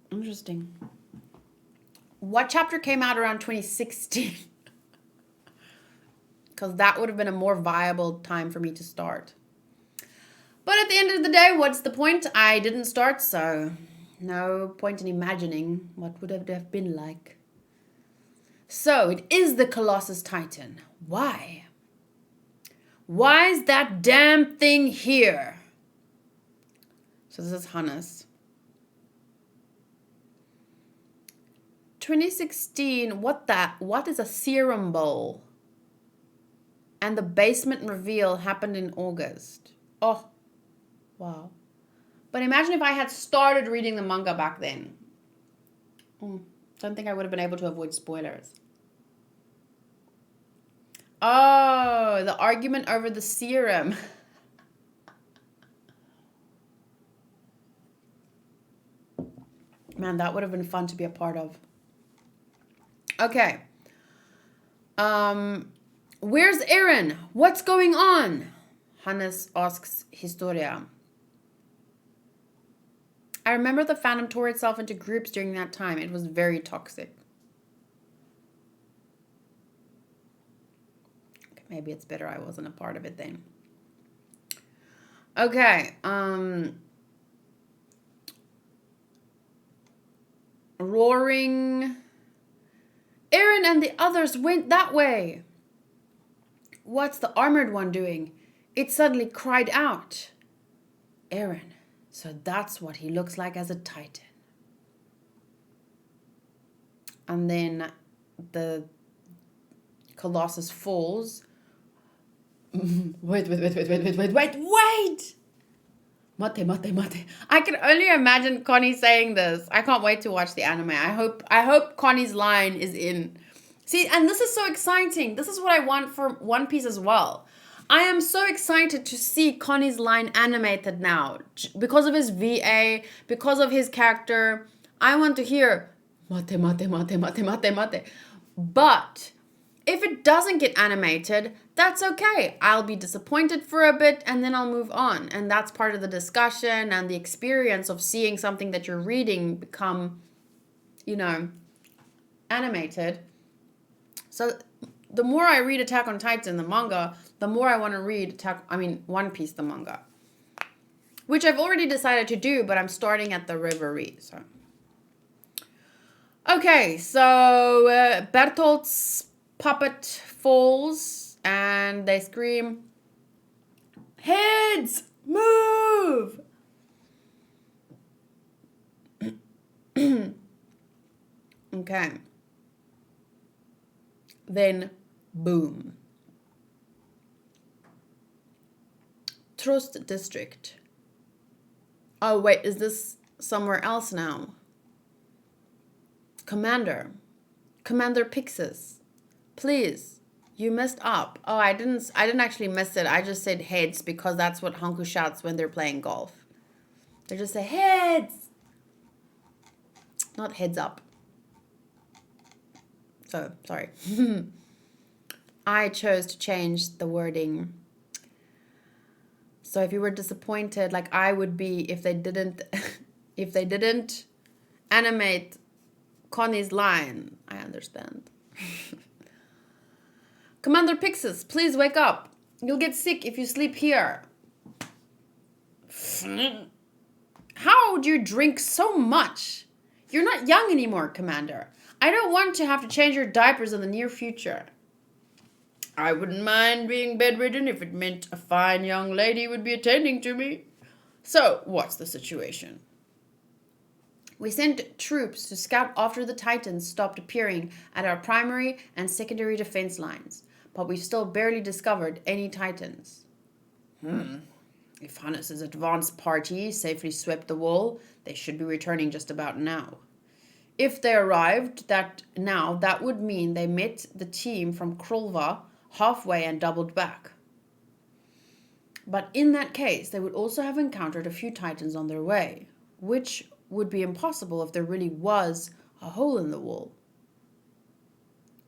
[SPEAKER 1] Interesting. What chapter came out around 2016? Because that would have been a more viable time for me to start. But at the end of the day, what's the point? I didn't start, so no point in imagining what would it have been like. So it is the Colossus Titan. Why? Why is that damn thing here? So this is Hannes. 2016, what is a serum bowl? And the basement reveal happened in August. Oh, wow. But imagine if I had started reading the manga back then. Don't think I would have been able to avoid spoilers. Oh, the argument over the serum. Man, that would have been fun to be a part of. Okay. Where's Eren? What's going on? Hannes asks Historia. I remember the fandom tore itself into groups during that time. It was very toxic. Okay, maybe it's better I wasn't a part of it then. Okay. Roaring. Eren and the others went that way. What's the armored one doing? It suddenly cried out. Eren. So that's what he looks like as a Titan. And then the Colossus falls. Wait. Mate. I can only imagine Connie saying this. I can't wait to watch the anime. I hope Connie's line is in. See, and this is so exciting. This is what I want for One Piece as well. I am so excited to see Connie's line animated now because of his VA, because of his character. I want to hear mate. But if it doesn't get animated, that's okay. I'll be disappointed for a bit and then I'll move on. And that's part of the discussion and the experience of seeing something that you're reading become, animated. So the more I read Attack on Titan, the manga, the more I want to read One Piece, the manga. Which I've already decided to do, but I'm starting at the Reverie. So. Okay, so Bertolt's puppet falls and they scream, "Heads, move!" Okay. Then, boom. Trust District. Oh, wait, is this somewhere else now? Commander Pixis, please, you messed up. Oh, I didn't actually miss it. I just said heads because that's what Hanku shouts when they're playing golf. They just say heads, not heads up. So, sorry. I chose to change the wording. So if you were disappointed, like I would be if they didn't animate Connie's line, I understand. Commander Pixis, please wake up. You'll get sick if you sleep here. How would you drink so much? You're not young anymore, Commander. I don't want to have to change your diapers in the near future. I wouldn't mind being bedridden if it meant a fine young lady would be attending to me. So, what's the situation? We sent troops to scout after the Titans stopped appearing at our primary and secondary defense lines, but we've still barely discovered any Titans. If Hannes' advance party safely swept the wall, they should be returning just about now. If they arrived that would mean they met the team from Krolva halfway and doubled back. But in that case, they would also have encountered a few Titans on their way, which would be impossible if there really was a hole in the wall.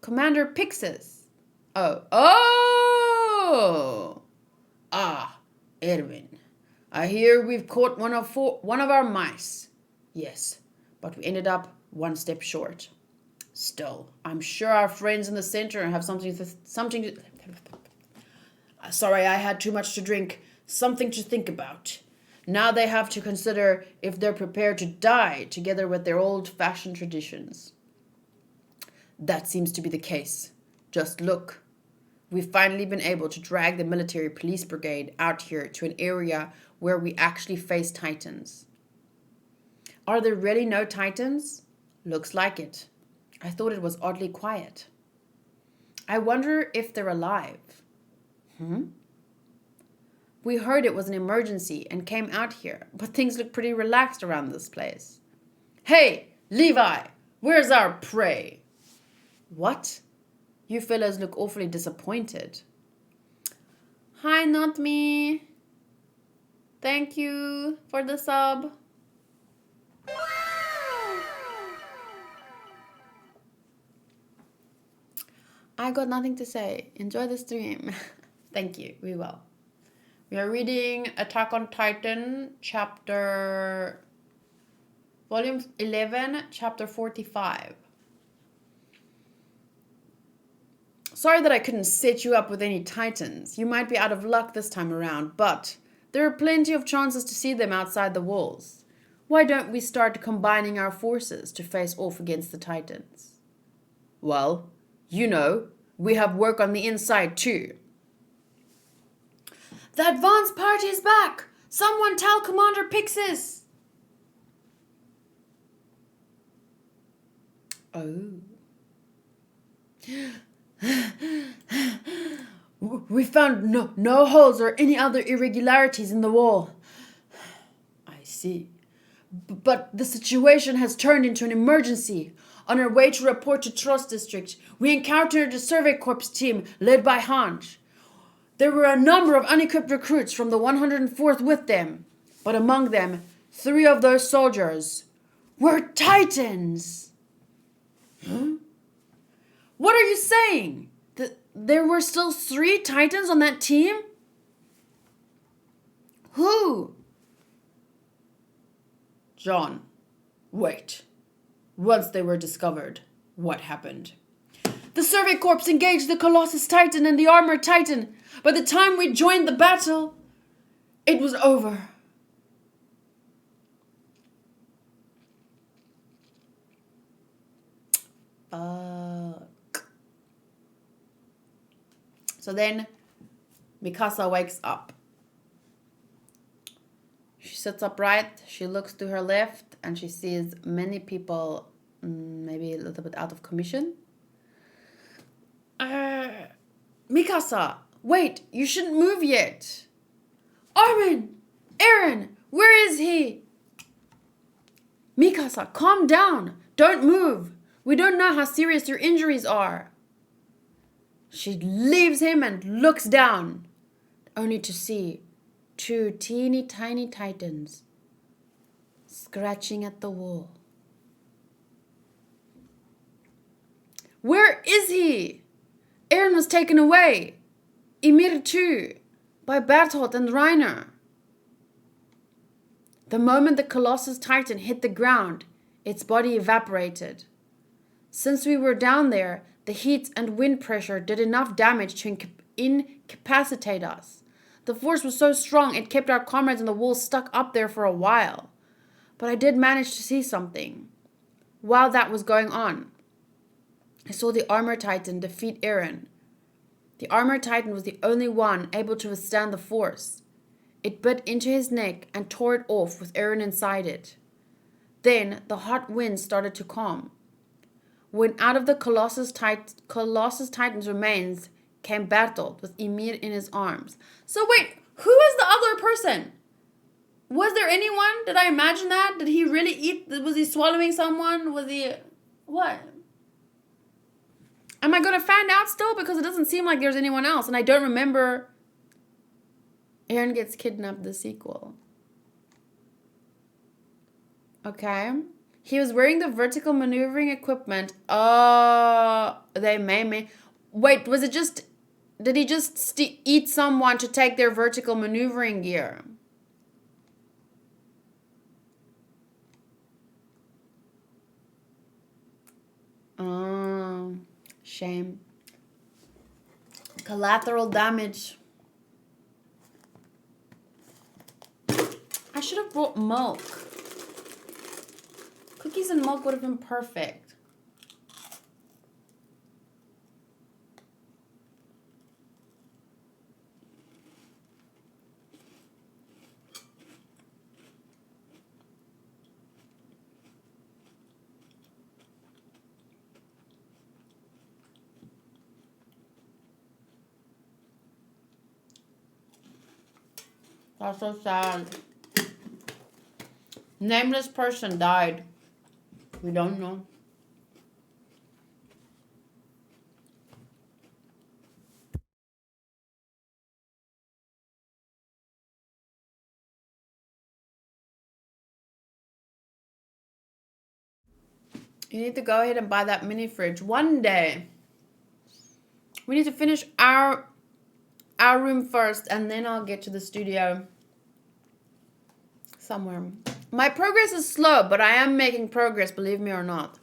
[SPEAKER 1] Commander Pixis. Erwin. I hear we've caught one of our mice. Yes, but we ended up one step short. Still, I'm sure our friends in the center have something to sorry, I had too much to drink. Something to think about. Now they have to consider if they're prepared to die together with their old-fashioned traditions. That seems to be the case. Just look. We've finally been able to drag the military police brigade out here to an area where we actually face Titans. Are there really no Titans? Looks like it. I thought it was oddly quiet. I wonder if they're alive. We heard it was an emergency and came out here, but things look pretty relaxed around this place. Hey, Levi, where's our prey? What? You fellows look awfully disappointed. Hi, not me. Thank you for the sub. I got nothing to say. Enjoy the stream. Thank you. We will. We are reading Attack on Titan, volume 11, chapter 45. Sorry that I couldn't set you up with any Titans. You might be out of luck this time around, but there are plenty of chances to see them outside the walls. Why don't we start combining our forces to face off against the Titans? Well, we have work on the inside too. The advance party is back! Someone tell Commander Pixis! Oh. We found no holes or any other irregularities in the wall. I see. But the situation has turned into an emergency. On our way to report to Trust District, we encountered a Survey Corps team led by Hanj. There were a number of unequipped recruits from the 104th with them, but among them, 3 of those soldiers were Titans. Huh? What are you saying? There were still 3 Titans on that team? Who? John, wait. Once they were discovered, what happened? The Survey Corps engaged the Colossal Titan and the Armored Titan. By the time we joined the battle, it was over. So then Mikasa wakes up. She sits upright, she looks to her left, and she sees many people maybe a little bit out of commission. Mikasa, wait, you shouldn't move yet. Armin! Eren! Where is he? Mikasa, calm down. Don't move. We don't know how serious your injuries are. She leaves him and looks down, only to see 2 teeny tiny Titans scratching at the wall. Where is he? Eren was taken away. Ymir too, by Bertolt and Reiner. The moment the Colossus Titan hit the ground, its body evaporated. Since we were down there, the heat and wind pressure did enough damage to incapacitate us. The force was so strong it kept our comrades on the wall stuck up there for a while. But I did manage to see something. While that was going on, I saw the Armored Titan defeat Eren. The Armored Titan was the only one able to withstand the force. It bit into his neck and tore it off with Eren inside it. Then the hot wind started to calm. When out of the Colossus Titan's remains came Bertolt with Ymir in his arms. So wait, who was the other person? Was there anyone? Did I imagine that? Did he really eat? Was he swallowing someone? Was he... What? Am I going to find out still? Because it doesn't seem like there's anyone else. And I don't remember Eren gets kidnapped the sequel. Okay. He was wearing the vertical maneuvering equipment. Oh, they made me. Wait, was it just... Did he just eat someone to take their vertical maneuvering gear? Oh, shame. Collateral damage. I should have brought milk. Cookies and milk would have been perfect. That's so sad. Nameless person died. We don't know. You need to go ahead and buy that mini fridge one day. We need to finish our room first, and then I'll get to the studio somewhere. My progress is slow, but I am making progress, believe me or not.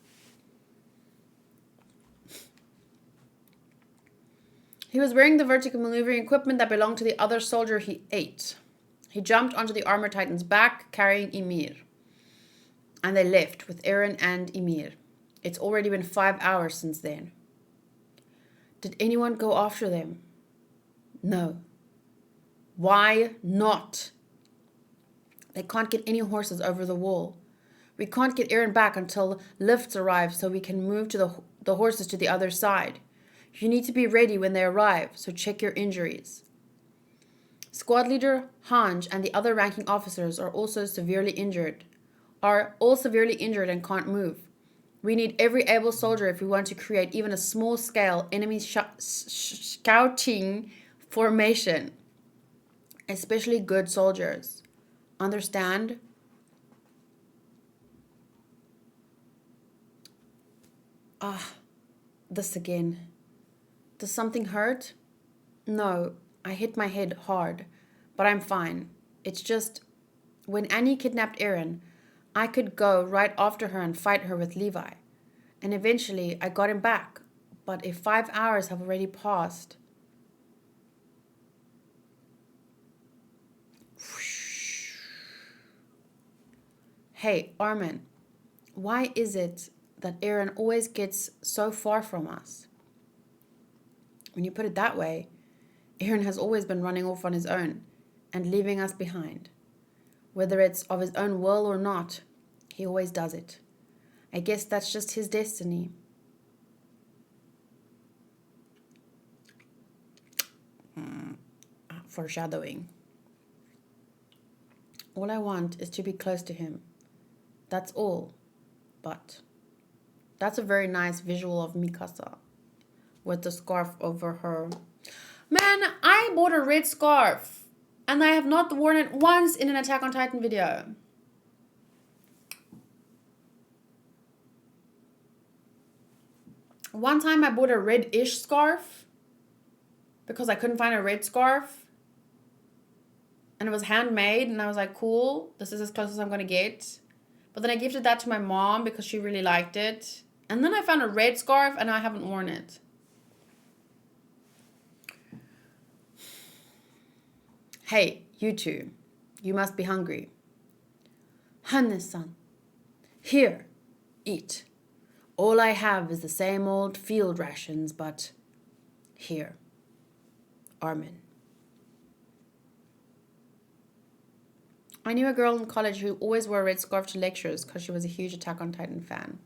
[SPEAKER 1] He was wearing the vertical maneuvering equipment that belonged to the other soldier he ate. He jumped onto the Armored Titan's back, carrying Ymir. And they left with Eren and Ymir. It's already been 5 hours since then. Did anyone go after them? No. Why not? They can't get any horses over the wall. We can't get Eren back until lifts arrive so we can move the horses to the other side. You need to be ready when they arrive, so check your injuries. Squad leader Hanj and the other ranking officers are all severely injured and can't move. We need every able soldier if we want to create even a small-scale enemy scouting formation. Especially good soldiers. Understand? This again. Does something hurt? No, I hit my head hard, but I'm fine. It's just, when Annie kidnapped Eren, I could go right after her and fight her with Levi. And eventually I got him back. But if 5 hours have already passed... Hey, Armin, why is it that Eren always gets so far from us? When you put it that way, Eren has always been running off on his own and leaving us behind. Whether it's of his own will or not, he always does it. I guess that's just his destiny. Foreshadowing. All I want is to be close to him. That's all. But that's a very nice visual of Mikasa with the scarf over her. Man, I bought a red scarf and I have not worn it once in an Attack on Titan video. One time I bought a red-ish scarf because I couldn't find a red scarf. And it was handmade and I was like, cool, this is as close as I'm going to get. But then I gifted that to my mom because she really liked it. And then I found a red scarf and I haven't worn it. Hey, you two, you must be hungry. Hannes-san, here, eat. All I have is the same old field rations, but here, Armin. I knew a girl in college who always wore a red scarf to lectures because she was a huge Attack on Titan fan.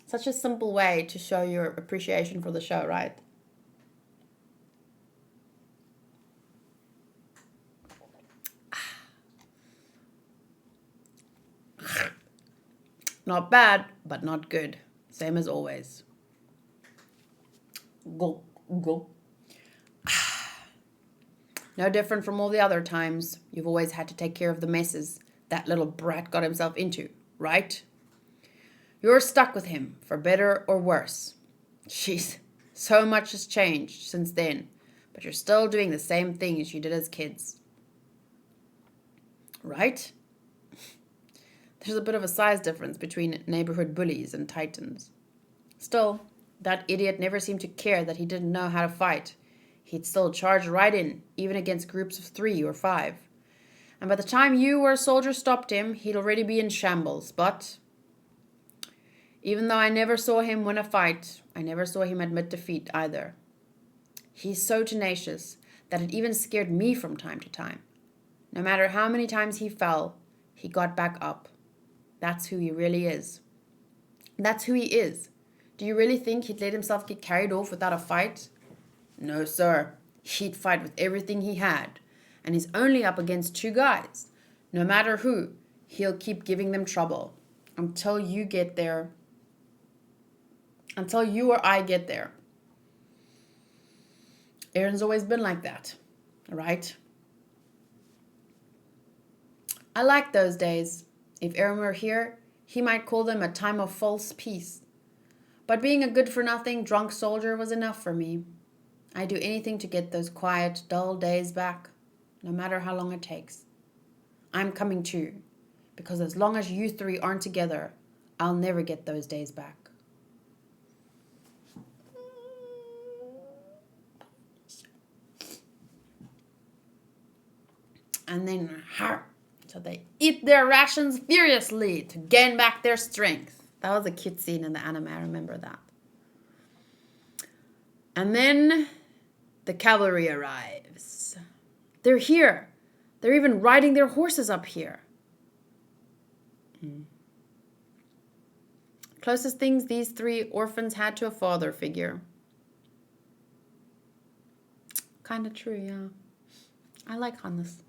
[SPEAKER 1] Such a simple way to show your appreciation for the show, right? Not bad, but not good. Same as always. Go, go. No different from all the other times. You've always had to take care of the messes that little brat got himself into, right? You're stuck with him, for better or worse. Jeez, so much has changed since then, but you're still doing the same things you did as kids. Right? There's a bit of a size difference between neighborhood bullies and titans. Still, that idiot never seemed to care that he didn't know how to fight. He'd still charge right in, even against groups of 3 or 5. And by the time you or a soldier stopped him, he'd already be in shambles. But even though I never saw him win a fight, I never saw him admit defeat either. He's so tenacious that it even scared me from time to time. No matter how many times he fell, he got back up. That's who he really is. That's who he is. Do you really think he'd let himself get carried off without a fight? No, sir. He'd fight with everything he had. And he's only up against 2 guys. No matter who, he'll keep giving them trouble. Until you get there. Until you or I get there. Eren's always been like that. Right? I like those days. If Eren were here, he might call them a time of false peace. But being a good-for-nothing drunk soldier was enough for me. I'd do anything to get those quiet, dull days back, no matter how long it takes. I'm coming too, because as long as you 3 aren't together, I'll never get those days back. And then, so they eat their rations furiously to gain back their strength. That was a cute scene in the anime, I remember that. And then the cavalry arrives. They're here. They're even riding their horses up here. Closest things these three orphans had to a father figure. Kind of true, yeah. I like Hannes.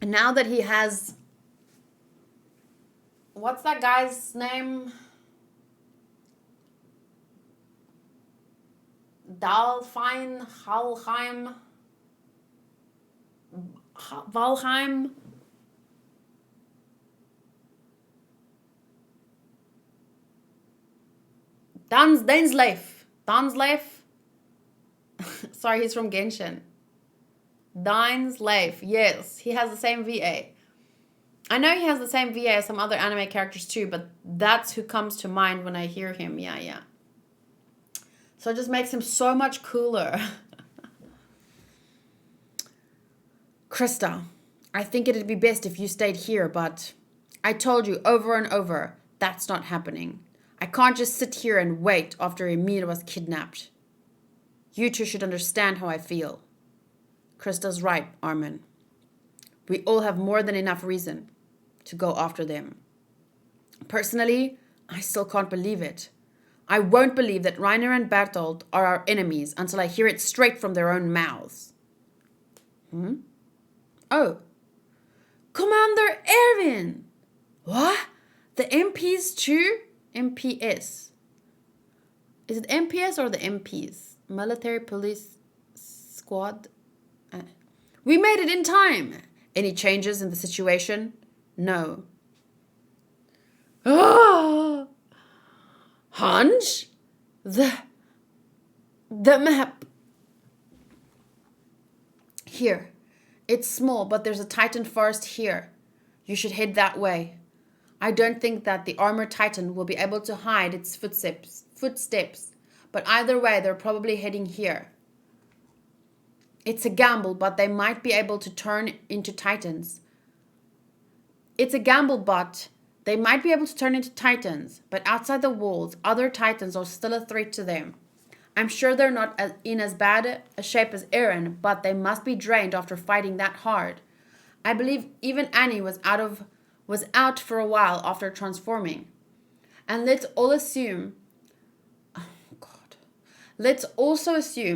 [SPEAKER 1] And now that he has... What's that guy's name? Dalfine, Halheim, Valheim. Dansleif. Sorry, he's from Genshin. Dansleif. Yes, he has the same VA. I know he has the same VA as some other anime characters too, but that's who comes to mind when I hear him. Yeah. So it just makes him so much cooler. Krista, I think it'd be best if you stayed here, but I told you over and over, that's not happening. I can't just sit here and wait after Emir was kidnapped. You two should understand how I feel. Krista's right, Armin. We all have more than enough reason to go after them. Personally, I still can't believe it. I won't believe that Reiner and Bertolt are our enemies until I hear it straight from their own mouths. Oh. Commander Erwin! What? The MPs too? MPS. Is it MPS or the MPs? Military Police Squad? We made it in time! Any changes in the situation? No. Ah! Hunch? The map. Here. It's small, but there's a Titan forest here. You should head that way. I don't think that the armored Titan will be able to hide its footsteps, but either way, they're probably heading here. It's a gamble, but they might be able to turn into Titans. But outside the walls, other Titans are still a threat to them. I'm sure they're not in as bad a shape as Eren, but they must be drained after fighting that hard. I believe even Annie was out for a while after transforming. And let's also assume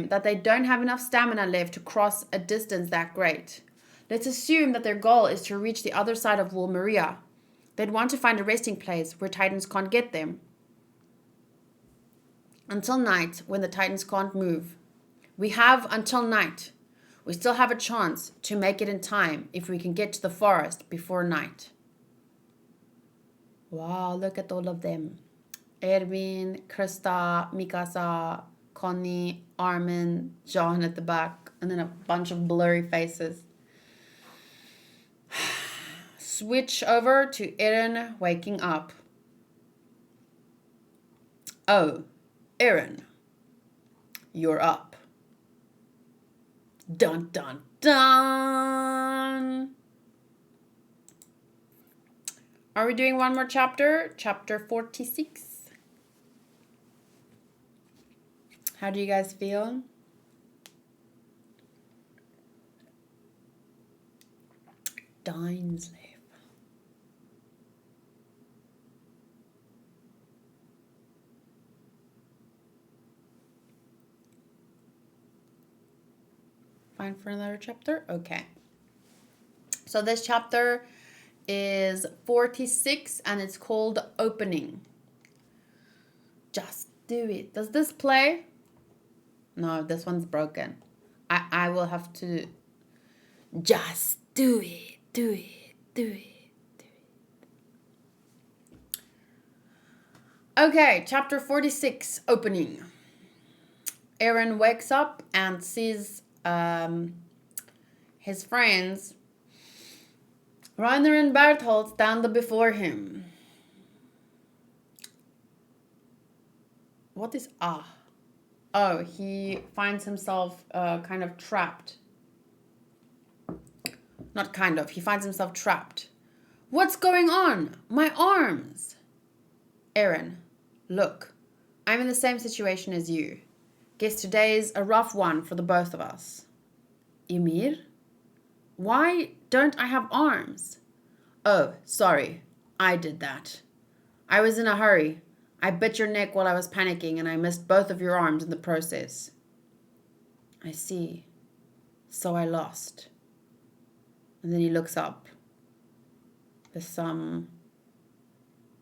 [SPEAKER 1] that they don't have enough stamina left to cross a distance that great. Let's assume that their goal is to reach the other side of Wall Maria. They'd want to find a resting place where Titans can't get them. Until night, when the Titans can't move. We have until night. We still have a chance to make it in time if we can get to the forest before night. Wow, look at all of them. Erwin, Krista, Mikasa, Connie, Armin, John at the back, and then a bunch of blurry faces. Switch over to Eren waking up. Oh, Eren, you're up. Dun dun dun. Are we doing one more chapter? Chapter 46. How do you guys feel? Dainsleif. Fine for another chapter? Okay. So this chapter is 46 and it's called Opening. Just do it. Does this play? No, this one's broken. I will have to just do it. Do it. Do it. Do it. Okay, chapter 46, Opening. Eren wakes up and sees his friends Reiner and Bertolt stand before him. What is Oh, he finds himself kind of trapped. Not kind of, he finds himself trapped. What's going on? My arms! Eren, look, I'm in the same situation as you. Guess today's a rough one for the both of us. Ymir? Why don't I have arms? Oh, sorry. I did that. I was in a hurry. I bit your neck while I was panicking, and I missed both of your arms in the process. I see. So I lost. And then he looks up. With some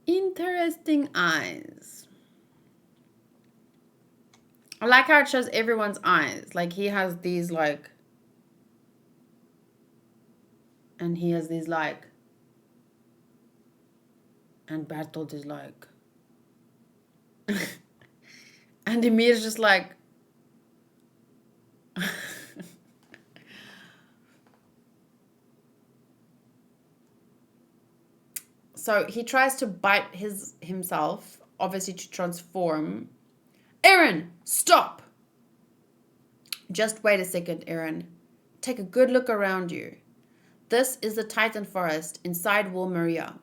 [SPEAKER 1] interesting eyes. I like how it shows everyone's eyes. Like, he has these, like... And he has these, like... And Bertolt is like... And Emir is just like... So he tries to bite himself, obviously to transform. Eren, stop! Just wait a second, Eren. Take a good look around you. This is the Titan forest inside Wall Maria.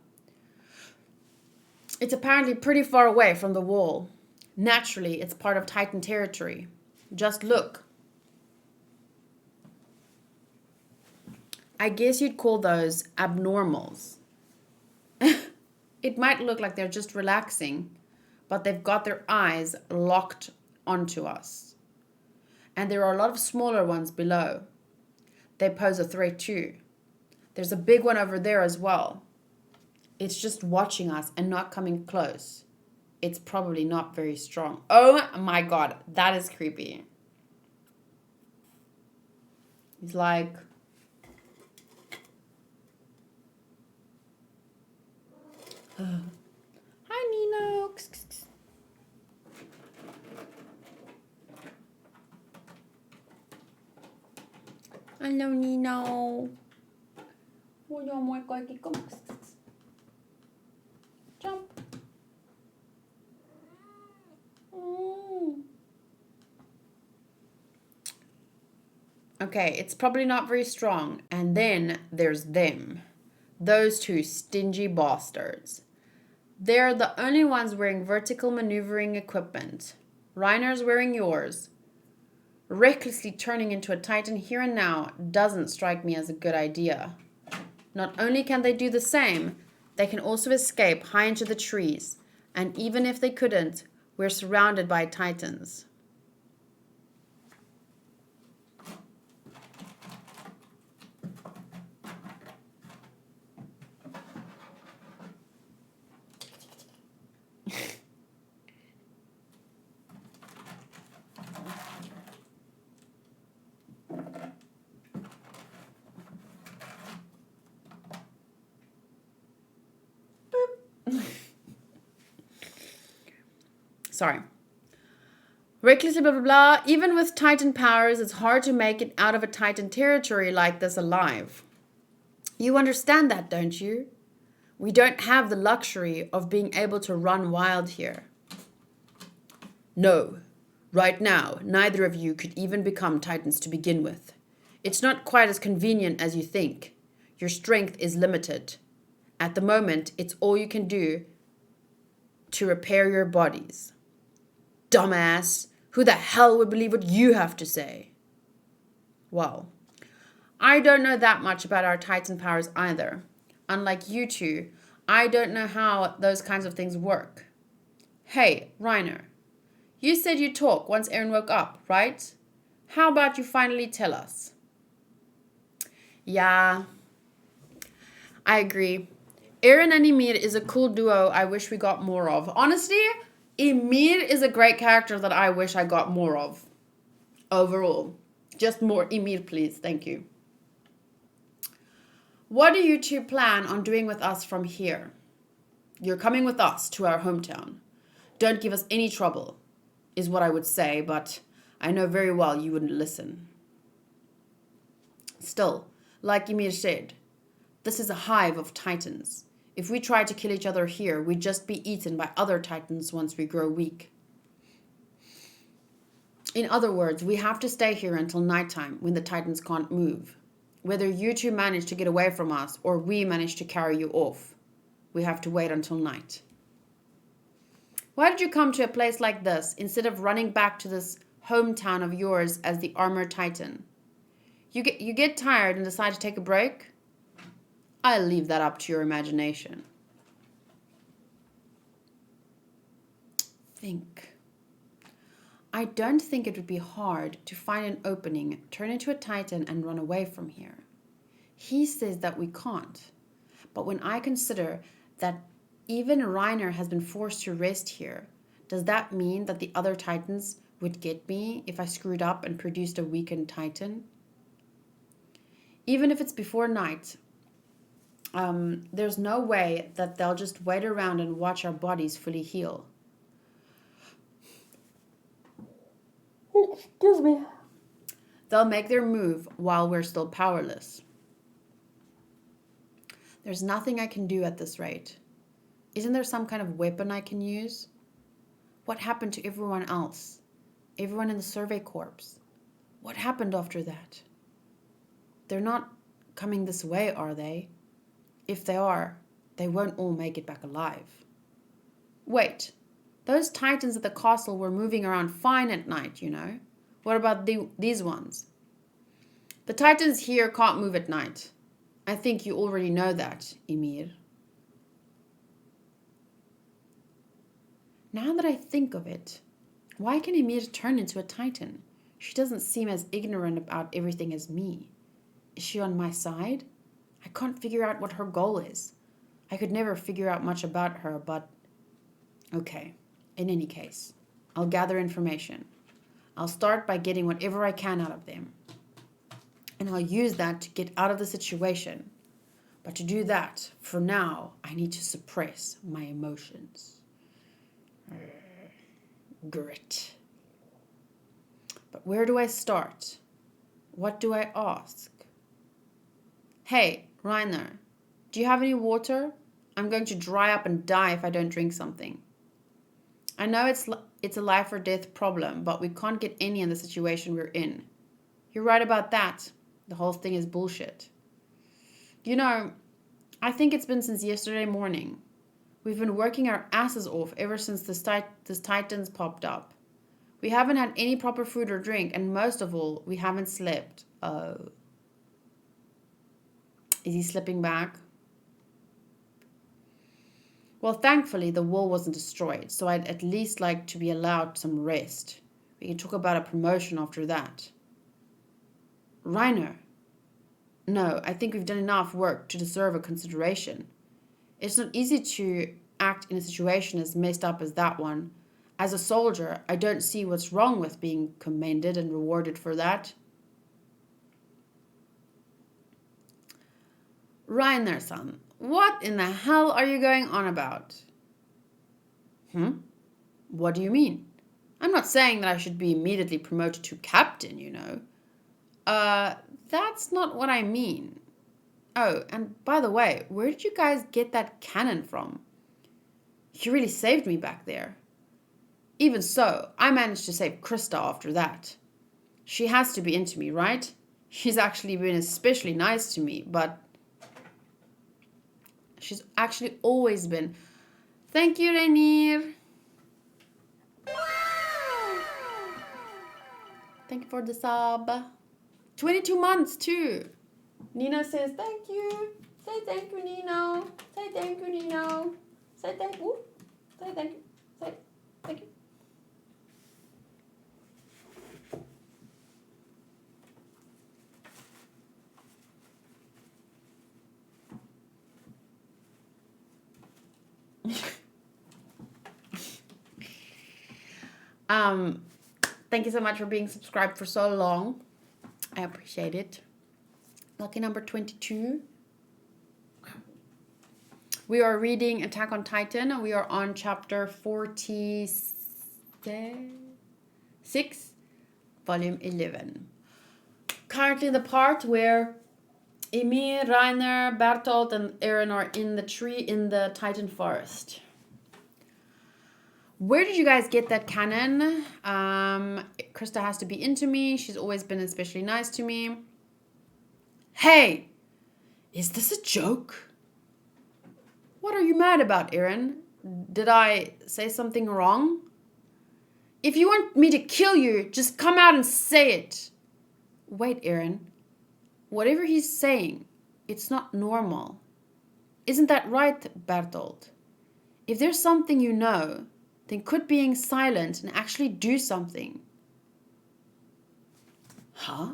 [SPEAKER 1] It's apparently pretty far away from the wall. Naturally, it's part of Titan territory. Just look. I guess you'd call those abnormals. It might look like they're just relaxing, but they've got their eyes locked onto us. And there are a lot of smaller ones below. They pose a threat too. There's a big one over there as well. It's just watching us and not coming close. It's probably not very strong. Oh my god, that is creepy. He's like... Hi, Nino. Hello, Nino. Ôi dồi, mọi coi cái công. Jump. Okay, it's probably not very strong. And then there's them. Those two stingy bastards. They're the only ones wearing vertical maneuvering equipment. Reiner's wearing yours. Recklessly turning into a Titan here and now doesn't strike me as a good idea. Not only can they do the same, they can also escape high into the trees. And even if they couldn't, we're surrounded by Titans. Sorry. Recklessly blah blah blah. Even with Titan powers, it's hard to make it out of a Titan territory like this alive. You understand that, don't you? We don't have the luxury of being able to run wild here. No. Right now, neither of you could even become Titans to begin with. It's not quite as convenient as you think. Your strength is limited. At the moment, it's all you can do to repair your bodies. Dumbass! Who the hell would believe what you have to say? Well, I don't know that much about our Titan powers either. Unlike you two, I don't know how those kinds of things work. Hey, Reiner, you said you'd talk once Eren woke up, right? How about you finally tell us? Yeah, I agree. Eren and Ymir is a cool duo I wish we got more of. Honestly, Ymir is a great character that I wish I got more of. Overall. Just more Ymir, please. Thank you. What do you two plan on doing with us from here? You're coming with us to our hometown. Don't give us any trouble, is what I would say, but I know very well you wouldn't listen. Still, like Ymir said, this is a hive of Titans. If we tried to kill each other here, we'd just be eaten by other Titans once we grow weak. In other words, we have to stay here until nighttime when the Titans can't move. Whether you two manage to get away from us or we manage to carry you off, we have to wait until night. Why did you come to a place like this instead of running back to this hometown of yours as the armored Titan? You get tired and decide to take a break? I'll leave that up to your imagination. think. I don't think it would be hard to find an opening, turn into a Titan, and run away from here. He says that we can't. But when I consider that even Reiner has been forced to rest here, does that mean that the other Titans would get me if I screwed up and produced a weakened Titan? Even if it's before night, there's no way that they'll just wait around and watch our bodies fully heal. Excuse me. They'll make their move while we're still powerless. There's nothing I can do at this rate. Isn't there some kind of weapon I can use? What happened to everyone else? Everyone in the survey corps? What happened after that? They're not coming this way, are they? If they are, they won't all make it back alive. Wait, those Titans at the castle were moving around fine at night, you know. What about these ones? The Titans here can't move at night. I think you already know that, Ymir. Now that I think of it, why can Ymir turn into a Titan? She doesn't seem as ignorant about everything as me. Is she on my side? I can't figure out what her goal is. I could never figure out much about her, but... Okay, in any case, I'll gather information. I'll start by getting whatever I can out of them. And I'll use that to get out of the situation. But to do that, for now, I need to suppress my emotions. Grit. But where do I start? What do I ask? Hey, Reiner, do you have any water? I'm going to dry up and die if I don't drink something. I know it's a life or death problem, but we can't get any in the situation we're in. You're right about that. The whole thing is bullshit. You know, I think it's been since yesterday morning. We've been working our asses off ever since this Titans popped up. We haven't had any proper food or drink, and most of all, we haven't slept. Oh. Is he slipping back? Well, thankfully, the wall wasn't destroyed, so I'd at least like to be allowed some rest. We can talk about a promotion after that. Reiner. No, I think we've done enough work to deserve a consideration. It's not easy to act in a situation as messed up as that one. As a soldier, I don't see what's wrong with being commended and rewarded for that. Reiner-san, what in the hell are you going on about? What do you mean? I'm not saying that I should be immediately promoted to captain, you know. That's not what I mean. Oh, and by the way, where did you guys get that cannon from? You really saved me back there. Even so, I managed to save Krista after that. She has to be into me, right? She's actually been especially nice to me, but she's actually always been. Thank you, Reiner. Thank you for the sub. 22 months too. Nino says thank you. Say thank you, Nino. Say thank you, Nino. Say thank you. Say thank you. Say thank you. Thank you so much for being subscribed for so long. I appreciate it. Lucky number 22. We are reading Attack on Titan. We are on chapter 46, volume 11. Currently the part where Ymir, Reiner, Bertolt, and Eren are in the tree in the Titan forest. Where did you guys get that cannon? Krista has to be into me. She's always been especially nice to me. Hey! Is this a joke? What are you mad about, Eren? Did I say something wrong? If you want me to kill you, just come out and say it. Wait, Eren. Whatever he's saying, it's not normal. Isn't that right, Bertolt? If there's something you know, then quit being silent and actually do something. Huh?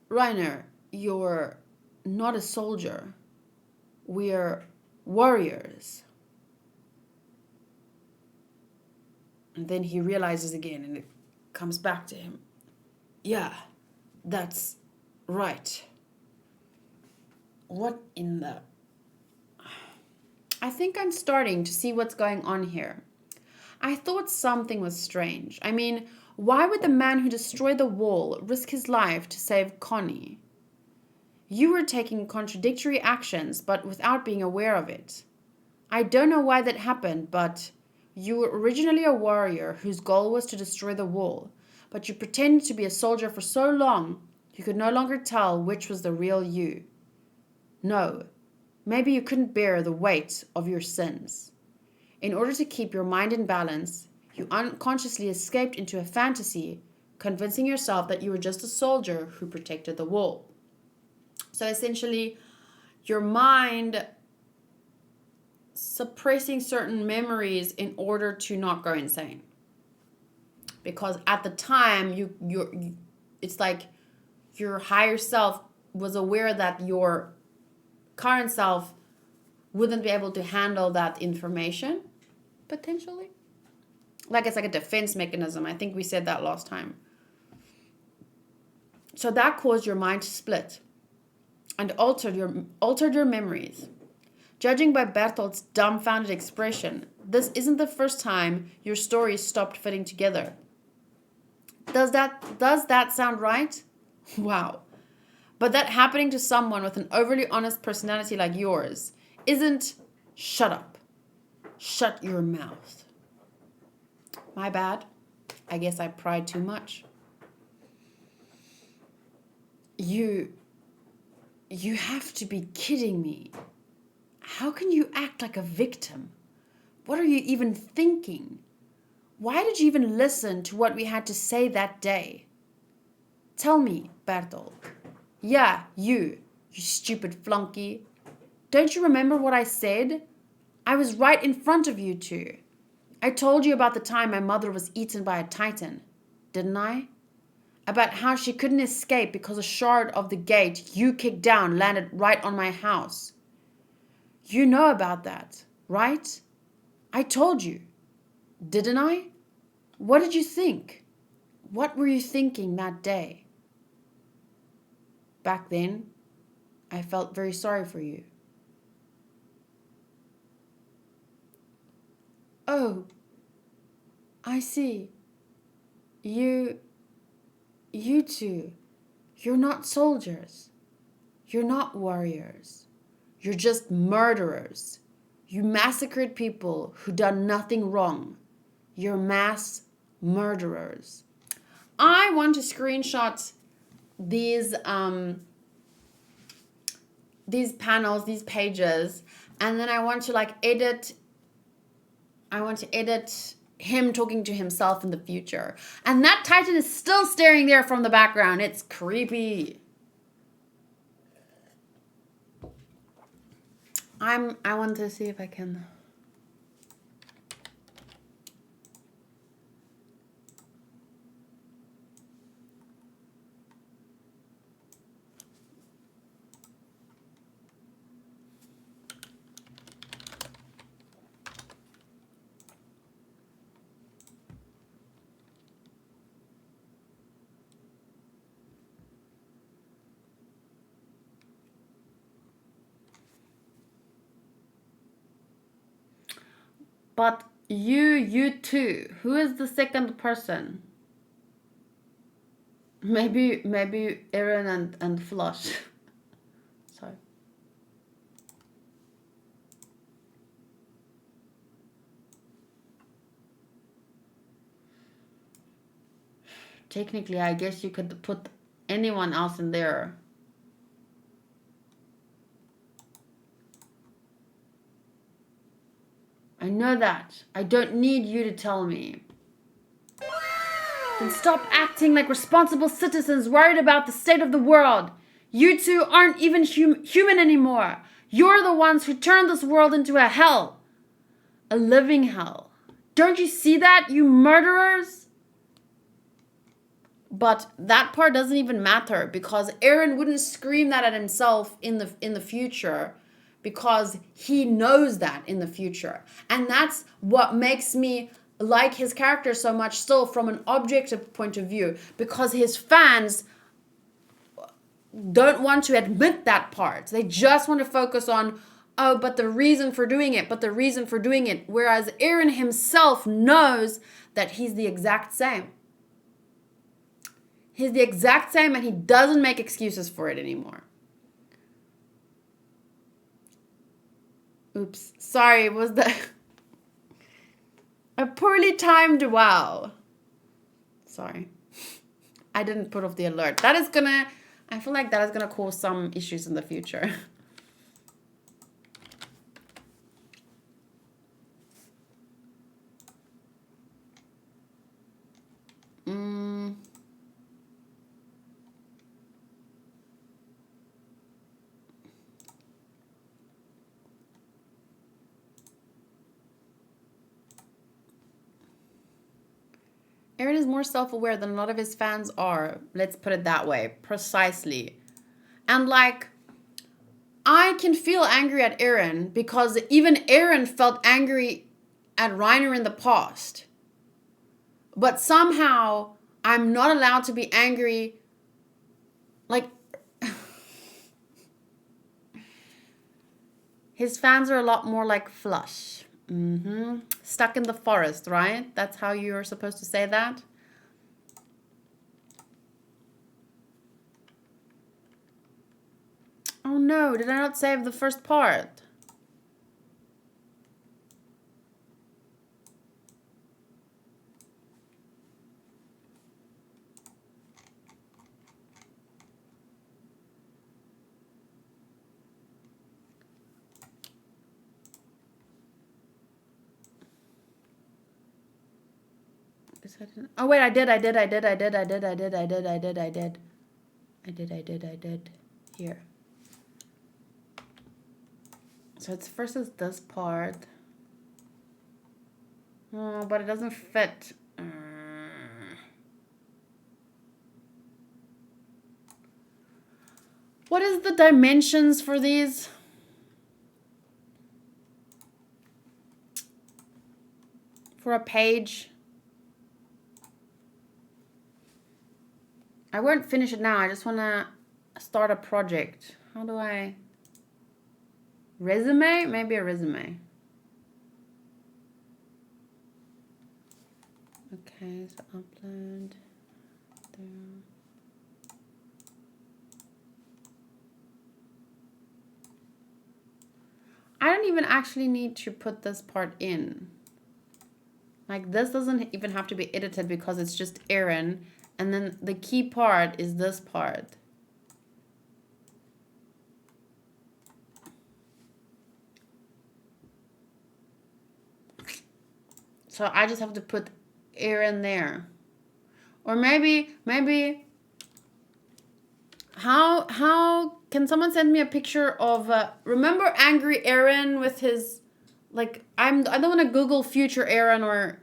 [SPEAKER 1] Reiner, you're not a soldier. We're warriors. And then he realizes again and it comes back to him. Yeah, that's right. What in the... I think I'm starting to see what's going on here. I thought something was strange. I mean, why would the man who destroyed the wall risk his life to save Connie? You were taking contradictory actions, but without being aware of it. I don't know why that happened, but you were originally a warrior whose goal was to destroy the wall, but you pretended to be a soldier for so long you could no longer tell which was the real you. No, maybe you couldn't bear the weight of your sins. In order to keep your mind in balance, you unconsciously escaped into a fantasy, convincing yourself that you were just a soldier who protected the wall. So essentially, your mind suppressing certain memories in order to not go insane. Because at the time, it's like your higher self was aware that your current self wouldn't be able to handle that information, potentially. Like it's like a defense mechanism. I think we said that last time. So that caused your mind to split and altered your memories. Judging by Bertolt's dumbfounded expression, this isn't the first time your stories stopped fitting together. Does that sound right? Wow. But that happening to someone with an overly honest personality like yours isn't... Shut up. Shut your mouth. My bad. I guess I pried too much. You have to be kidding me. How can you act like a victim? What are you even thinking? Why did you even listen to what we had to say that day? Tell me, Bertolt. Yeah, you stupid flunky. Don't you remember what I said? I was right in front of you two. I told you about the time my mother was eaten by a titan, didn't I? About how she couldn't escape because a shard of the gate you kicked down landed right on my house. You know about that, right? I told you, didn't I? What did you think? What were you thinking that day? Back then, I felt very sorry for you. Oh, I see. You two, you're not soldiers. You're not warriors. You're just murderers. You massacred people who done nothing wrong. You're mass murderers. I want to screenshot these panels, these pages, and then I want to edit him talking to himself in the future. And that Titan is still staring there from the background. It's creepy. I want to see if I can... But you too. Who is the second person? Maybe Eren and Flush. Sorry. Technically, I guess you could put anyone else in there. I know that. I don't need you to tell me. Then stop acting like responsible citizens worried about the state of the world. You two aren't even human anymore. You're the ones who turned this world into a hell. A living hell. Don't you see that, you murderers? But that part doesn't even matter because Eren wouldn't scream that at himself in the future because he knows that in the future. And that's what makes me like his character so much still from an objective point of view, because his fans don't want to admit that part. They just want to focus on, oh, but the reason for doing it, but the reason for doing it. Whereas Eren himself knows that he's the exact same. He's the exact same and he doesn't make excuses for it anymore. Oops. Sorry, was that a poorly timed wow? Sorry. I didn't put off the alert. I feel like that is gonna cause some issues in the future. Eren is more self-aware than a lot of his fans are. Let's put it that way. Precisely. And like, I can feel angry at Eren because even Eren felt angry at Reiner in the past. But somehow, I'm not allowed to be angry. Like, his fans are a lot more like Flush. Stuck in the forest, right? That's how you're supposed to say that. Oh no, did I not save the first part? Oh wait, I did. Here. So it's first is this part. Oh, but it doesn't fit. What is the dimensions for these? For a page? I won't finish it now. I just want to start a project. How do I... Resume? Maybe a resume. Okay, so upload. There. I don't even actually need to put this part in. Like, this doesn't even have to be edited because it's just Eren. And then the key part is this part. So I just have to put Eren there. Or maybe, how can someone send me a picture of, remember Angry Eren with his, like, I don't want to Google future Eren or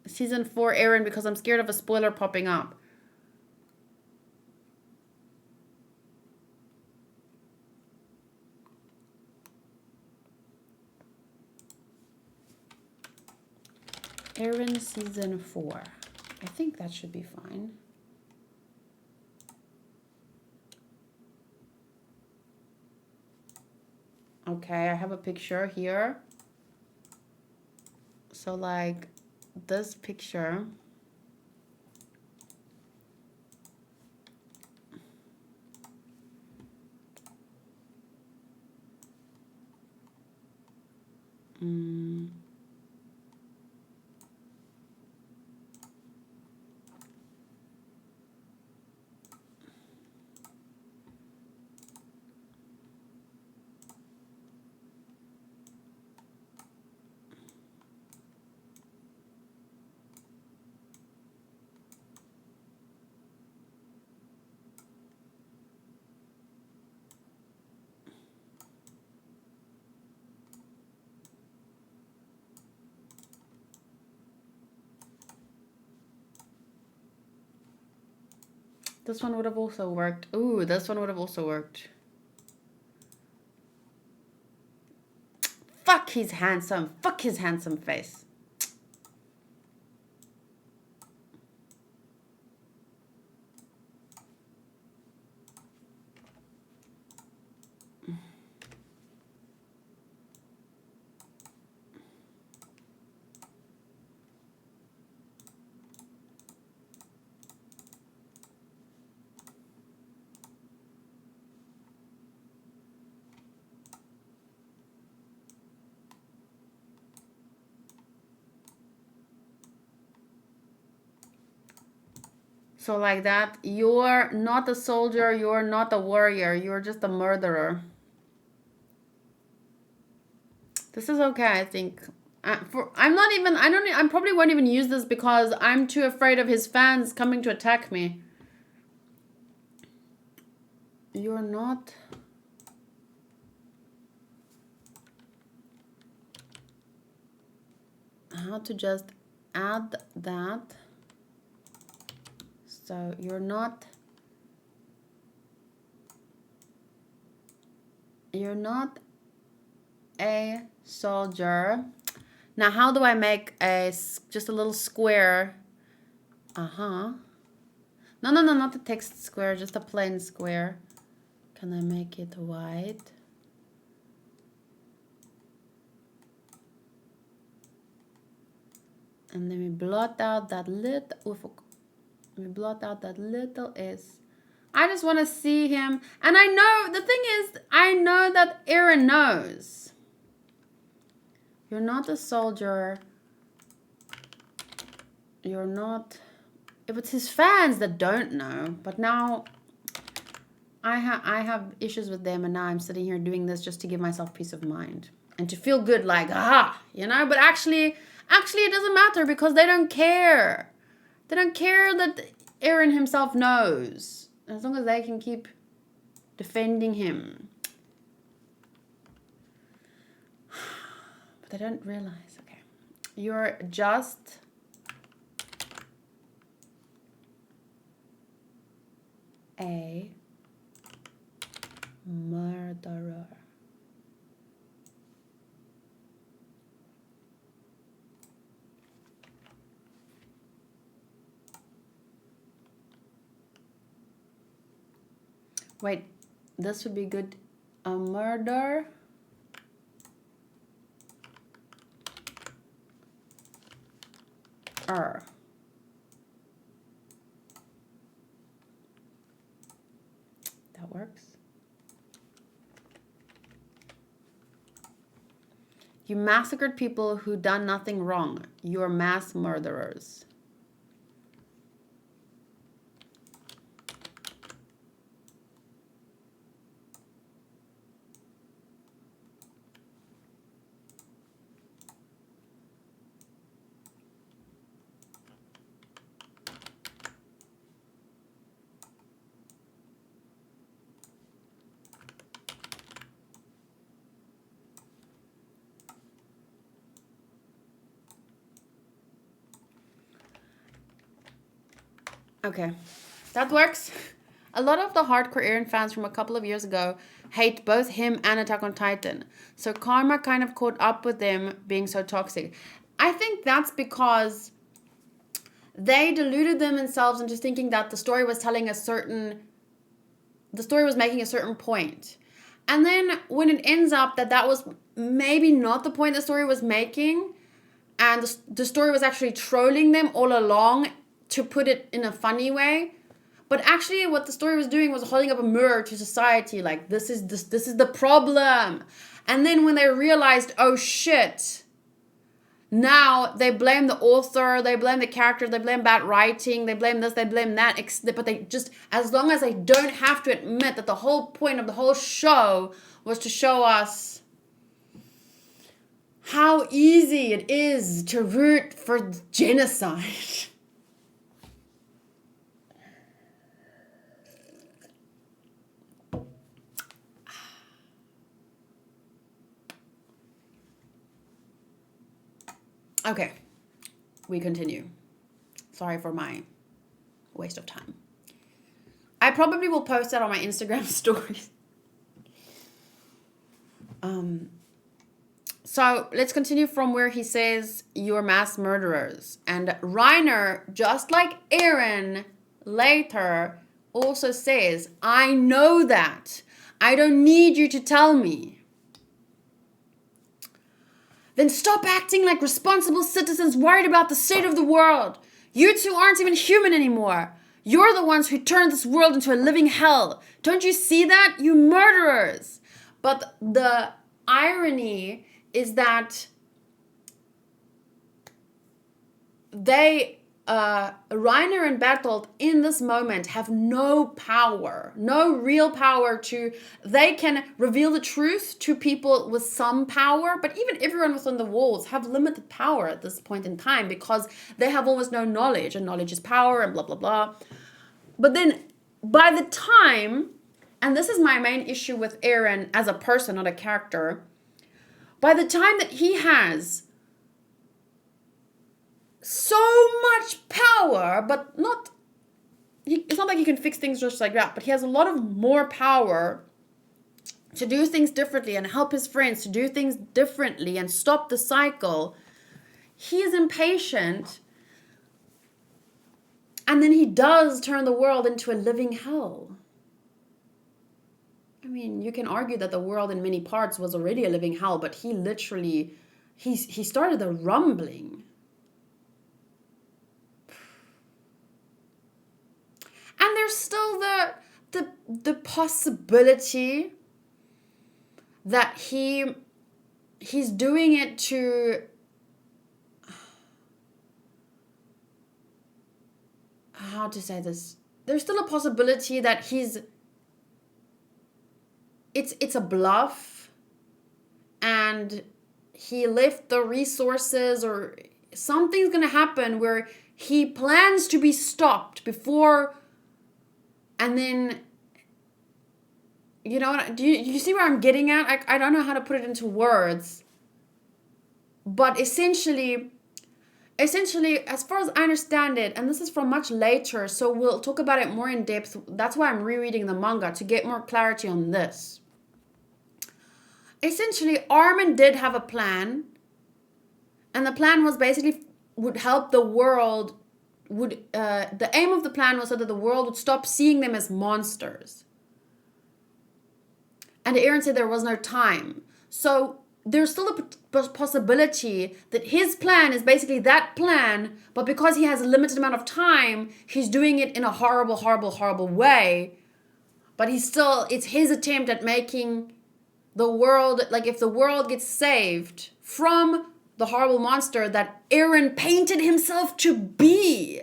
[SPEAKER 1] season 4 Eren because I'm scared of a spoiler popping up. Eren season 4. I think that should be fine. Okay, I have a picture here. So like this picture. This one would have also worked. Ooh, this one would have also worked. Fuck, he's handsome. Fuck his handsome face. So like that, you're not a soldier, you're not a warrior, you're just a murderer. This is okay, I think. I probably won't even use this because I'm too afraid of his fans coming to attack me. You're not... How to just add that. So you're not a soldier. Now how do I make just a little square? No, not the text square, just a plain square. Can I make it white? And then we blot out that little... We blot out that little S. I just want to see him. And I know, the thing is, I know that Eren knows. You're not a soldier. You're not... If it's his fans that don't know. But now, I have issues with them. And now I'm sitting here doing this just to give myself peace of mind. And to feel good like, you know. But actually it doesn't matter because they don't care. They don't care that Eren himself knows. As long as they can keep defending him. But they don't realize, okay. You're just a murderer. Wait, this would be good. A murder. That works. You massacred people who done nothing wrong. You're mass murderers. Okay, that works. A lot of the hardcore Eren fans from a couple of years ago hate both him and Attack on Titan. So karma kind of caught up with them being so toxic. I think that's because they deluded themselves into thinking that the story was making a certain point. And then when it ends up that was maybe not the point the story was making, and the story was actually trolling them all along to put it in a funny way. But actually what the story was doing was holding up a mirror to society, like this is the problem. And then when they realized, oh shit, now they blame the author, they blame the characters, they blame bad writing, they blame this, they blame that, but they just, as long as they don't have to admit that the whole point of the whole show was to show us how easy it is to root for genocide. Okay, we continue. Sorry for my waste of time. I probably will post that on my Instagram stories. So let's continue from where he says, "You're mass murderers." And Reiner, just like Eren later, also says, "I know that. I don't need you to tell me." "Then stop acting like responsible citizens worried about the state of the world. You two aren't even human anymore. You're the ones who turned this world into a living hell. Don't you see that, you murderers?" But the irony is that Reiner and Bertolt in this moment have no power, no real power they can reveal the truth to people with some power, but even everyone within the walls have limited power at this point in time because they have almost no knowledge, and knowledge is power, and blah, blah, blah. But then by the time, and this is my main issue with Eren as a person, not a character, by the time that he has so much power, but it's not like he can fix things just like that, but he has a lot of more power to do things differently and help his friends to do things differently and stop the cycle. He is impatient, and then he does turn the world into a living hell. I mean, you can argue that the world in many parts was already a living hell, but he literally, he started a rumbling. And there's still the possibility that he's doing it to, how to say this? There's still a possibility that it's a bluff, and he left the resources, or something's gonna happen where he plans to be stopped before, and then, you know, do you see where I'm getting at? I don't know how to put it into words, but essentially, as far as I understand it, and this is from much later, so we'll talk about it more in depth. That's why I'm rereading the manga, to get more clarity on this. Essentially, Armin did have a plan, and the plan was basically would help the world. The aim of the plan was so that the world would stop seeing them as monsters. And Eren said there was no time. So there's still a possibility that his plan is basically that plan, but because he has a limited amount of time, he's doing it in a horrible, horrible, horrible way. But it's his attempt at making the world, like if the world gets saved from the horrible monster that Eren painted himself to be.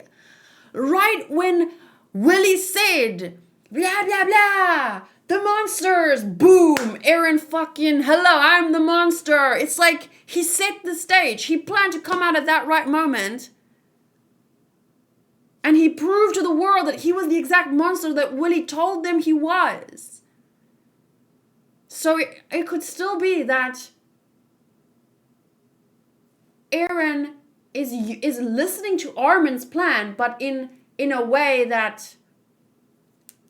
[SPEAKER 1] Right when Willie said, blah, blah, blah, the monsters, boom, Eren fucking, hello, I'm the monster. It's like he set the stage. He planned to come out at that right moment. And he proved to the world that he was the exact monster that Willie told them he was. So it could still be that Eren is listening to Armin's plan, but in a way that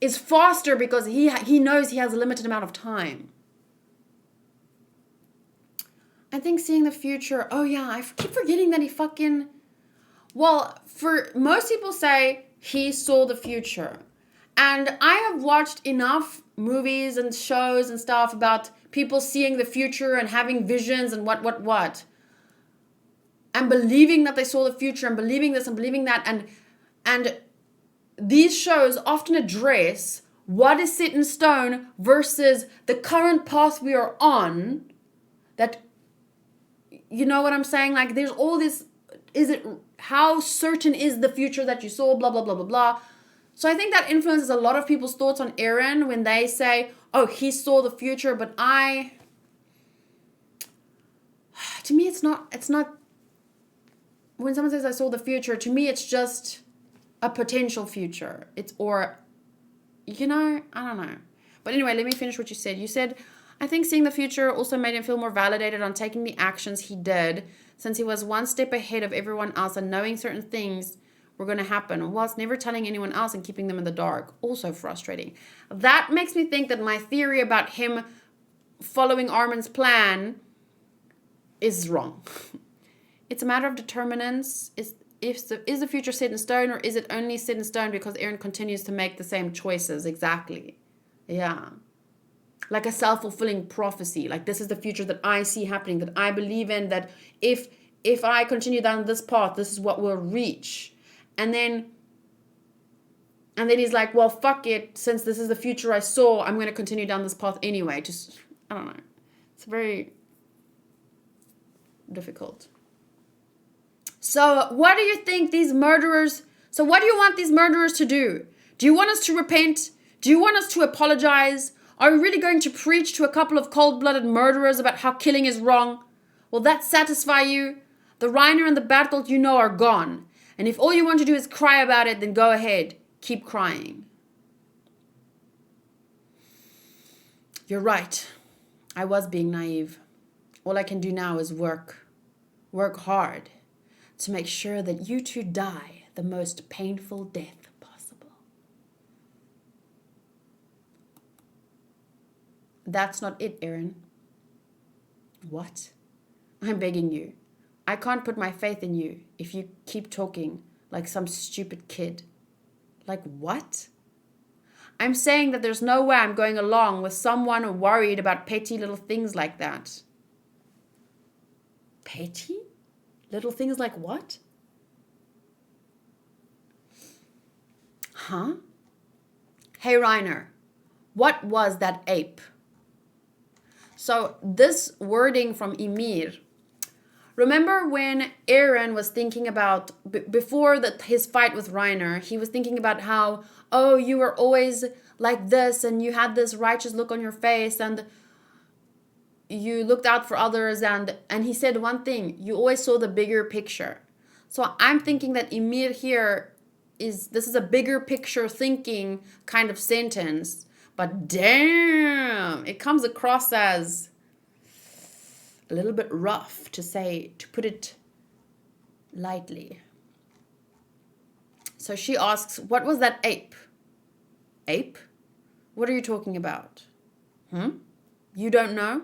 [SPEAKER 1] is faster because he knows he has a limited amount of time. I think seeing the future, oh yeah, I keep forgetting that he fucking, well, for most people say he saw the future. And I have watched enough movies and shows and stuff about people seeing the future and having visions and what. And believing that they saw the future and believing this and believing that. And these shows often address what is set in stone versus the current path we are on. That, you know what I'm saying? Like there's all this, how certain is the future that you saw, blah, blah, blah, blah, blah. So I think that influences a lot of people's thoughts on Eren when they say, oh, he saw the future, but to me, it's not, when someone says I saw the future, to me, it's just a potential future. I don't know. But anyway, let me finish what you said. You said, I think seeing the future also made him feel more validated on taking the actions he did, since he was one step ahead of everyone else and knowing certain things were going to happen whilst never telling anyone else and keeping them in the dark. Also frustrating. That makes me think that my theory about him following Armin's plan is wrong. It's a matter of determinants. Is the future set in stone, or is it only set in stone because Eren continues to make the same choices? Exactly. Yeah. Like a self-fulfilling prophecy. Like, this is the future that I see happening, that I believe in, that if I continue down this path, this is what we'll reach. And then he's like, well, fuck it. Since this is the future I saw, I'm going to continue down this path anyway. Just, I don't know. It's very difficult. So what do you think these murderers... So what do you want these murderers to do? Do you want us to repent? Do you want us to apologize? Are we really going to preach to a couple of cold-blooded murderers about how killing is wrong? Will that satisfy you? The Reiner and the Bertolt you know are gone. And if all you want to do is cry about it, then go ahead. Keep crying. You're right. I was being naive. All I can do now is work. Work hard to make sure that you two die the most painful death possible. That's not it, Eren. What? I'm begging you. I can't put my faith in you if you keep talking like some stupid kid. Like what? I'm saying that there's no way I'm going along with someone worried about petty little things like that. Petty? Little things like what? Huh? Hey, Reiner, what was that ape? So this wording from Ymir. Remember when Eren was thinking about, before his fight with Reiner, he was thinking about how, oh, you were always like this and you had this righteous look on your face and you looked out for others, and he said one thing, you always saw the bigger picture. So I'm thinking that Ymir here this is a bigger picture thinking kind of sentence, but damn, it comes across as a little bit rough to put it lightly. So she asks, what was that ape? Ape? What are you talking about? You don't know?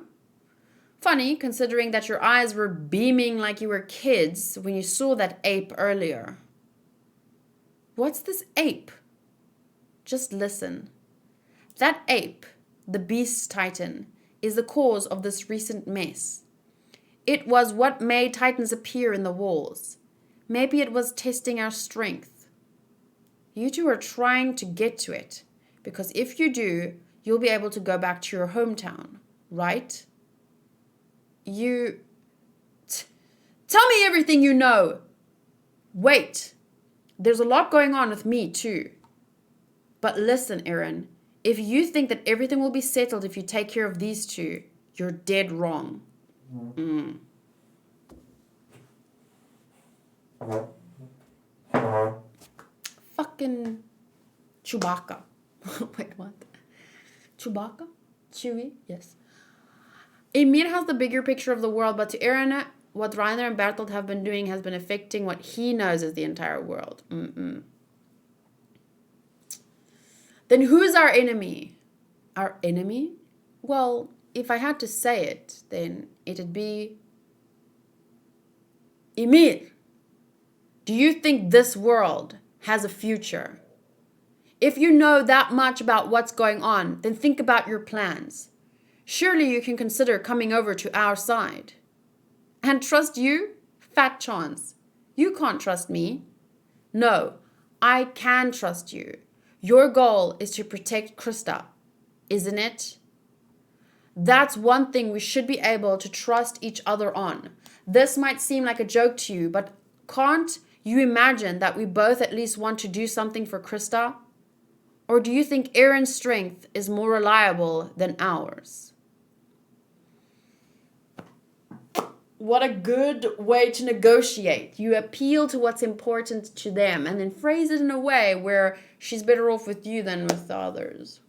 [SPEAKER 1] Funny, considering that your eyes were beaming like you were kids when you saw that ape earlier. What's this ape? Just listen. That ape, the beast Titan, is the cause of this recent mess. It was what made Titans appear in the walls. Maybe it was testing our strength. You two are trying to get to it, because if you do, you'll be able to go back to your hometown, right? Tell me everything you know. Wait, there's a lot going on with me too. But listen, Eren, if you think that everything will be settled if you take care of these two, you're dead wrong. Fucking Chewbacca. Wait, what? Chewbacca? Chewie? Yes. Ymir has the bigger picture of the world, but to Eren, what Reiner and Bertolt have been doing has been affecting what he knows as the entire world. Then who's our enemy? Our enemy? Well, if I had to say it, then it'd be Ymir. Do you think this world has a future? If you know that much about what's going on, then think about your plans. Surely you can consider coming over to our side. And trust you? Fat chance. You can't trust me. No, I can trust you. Your goal is to protect Krista, isn't it? That's one thing we should be able to trust each other on. This might seem like a joke to you, but can't you imagine that we both at least want to do something for Krista? Or do you think Eren's strength is more reliable than ours? What a good way to negotiate. You appeal to what's important to them and then phrase it in a way where she's better off with you than with the others.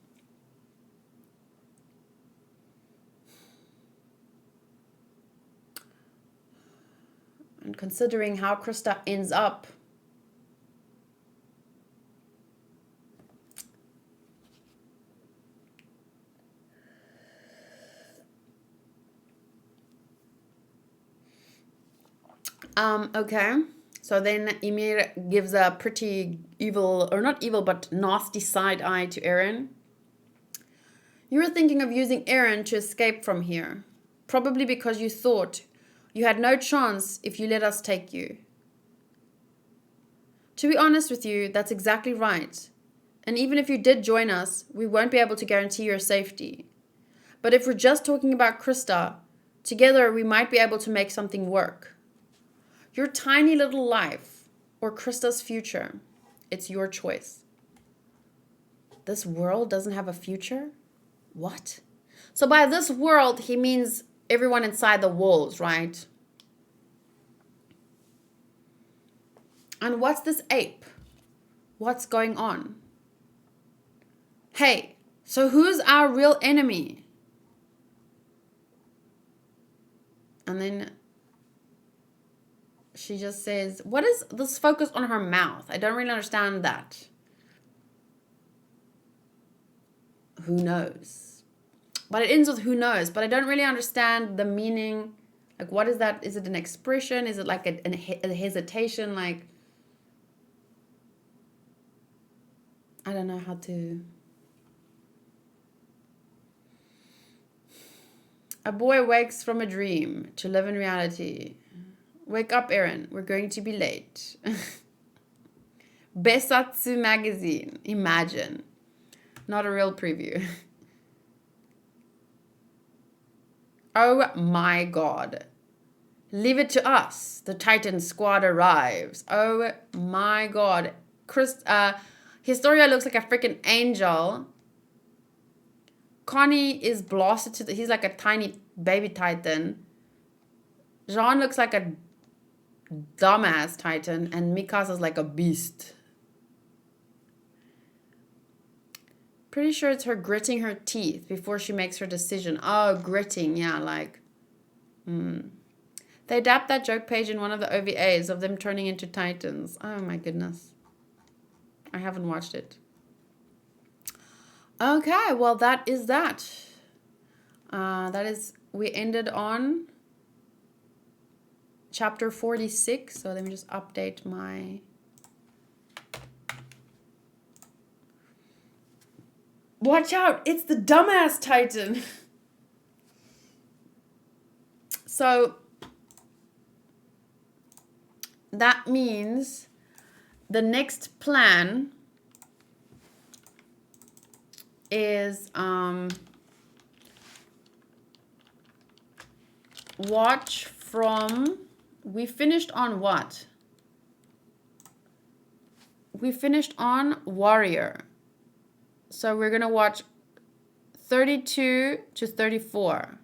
[SPEAKER 1] And considering how Krista ends up, Okay. So then Ymir gives a pretty evil, or not evil, but nasty side eye to Eren. You were thinking of using Eren to escape from here. Probably because you thought you had no chance if you let us take you. To be honest with you, that's exactly right. And even if you did join us, we won't be able to guarantee your safety. But if we're just talking about Krista, together we might be able to make something work. Your tiny little life, or Krista's future, it's your choice. This world doesn't have a future? What? So by this world, he means everyone inside the walls, right? And what's this ape? What's going on? Hey, so who's our real enemy? And then she just says, what is this focus on her mouth? I don't really understand that. Who knows? But it ends with who knows. But I don't really understand the meaning. Like, what is that? Is it an expression? Is it like a hesitation? Like, I don't know how to... A boy wakes from a dream to live in reality. Wake up, Eren. We're going to be late. Besatsu magazine. Imagine. Not a real preview. Oh my god. Leave it to us. The Titan squad arrives. Oh my god. Historia looks like a freaking angel. Connie is blasted to he's like a tiny baby Titan. Jean looks like a dumbass Titan. And Mikasa's like a beast. Pretty sure it's her gritting her teeth before she makes her decision. Oh, gritting. Yeah, like... They adapt that joke page in one of the OVAs of them turning into Titans. Oh my goodness. I haven't watched it. Okay, well that is that. We ended on chapter 46. So let me just update my... Watch out, it's the dumbass Titan. So that means the next plan is watch from... We finished on what? We finished on Warrior. So we're going to watch 32 to 34.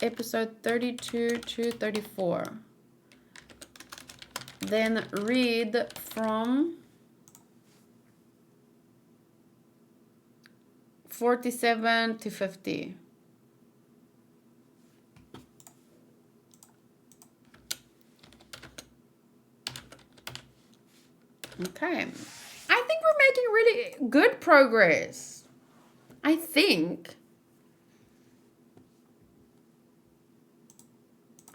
[SPEAKER 1] Episode 32 to 34. Then read from 47 to 50. Okay. I think we're making really good progress. I think.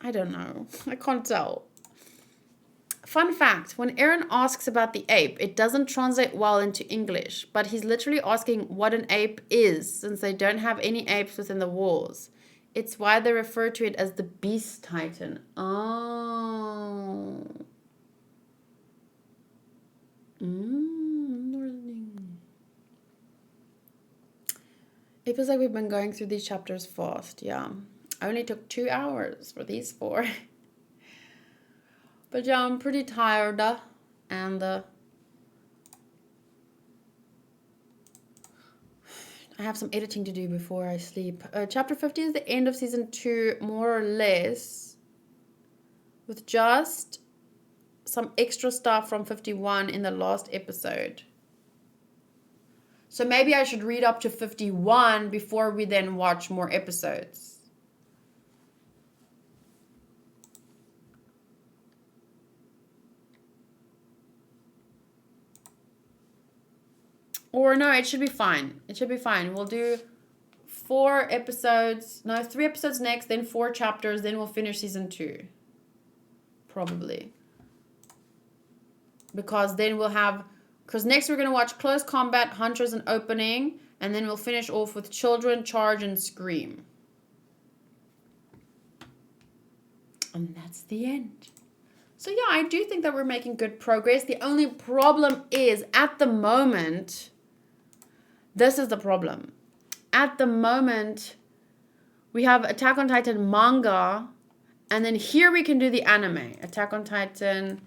[SPEAKER 1] I don't know. I can't tell. Fun fact, when Eren asks about the ape, it doesn't translate well into English, but he's literally asking what an ape is, since they don't have any apes within the walls. It's why they refer to it as the Beast Titan. Oh. It feels like we've been going through these chapters fast, yeah. Only took 2 hours for these 4. But yeah, I'm pretty tired. And I have some editing to do before I sleep. Chapter 50 is the end of season 2, more or less. With just some extra stuff from 51 in the last episode. So maybe I should read up to 51 before we then watch more episodes. Or no, it should be fine. It should be fine. We'll do 3 episodes next, then 4 chapters, then we'll finish season 2. Probably. Because then because next we're going to watch Close Combat, Hunters, and Opening, and then we'll finish off with Children, Charge, and Scream. And that's the end. So yeah, I do think that we're making good progress. The only problem is, at the moment, this is the problem. At the moment, we have Attack on Titan manga, and then here we can do the anime. Attack on Titan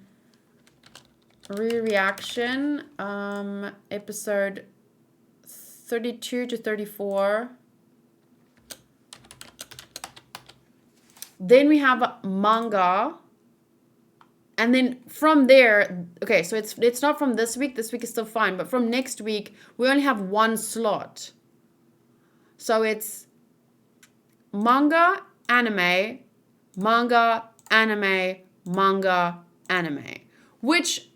[SPEAKER 1] reaction, episode 32 to 34. Then we have manga. And then from there, okay, so it's not from this week. This week is still fine. But from next week, we only have 1 slot. So it's manga, anime, manga, anime, manga, anime. Which,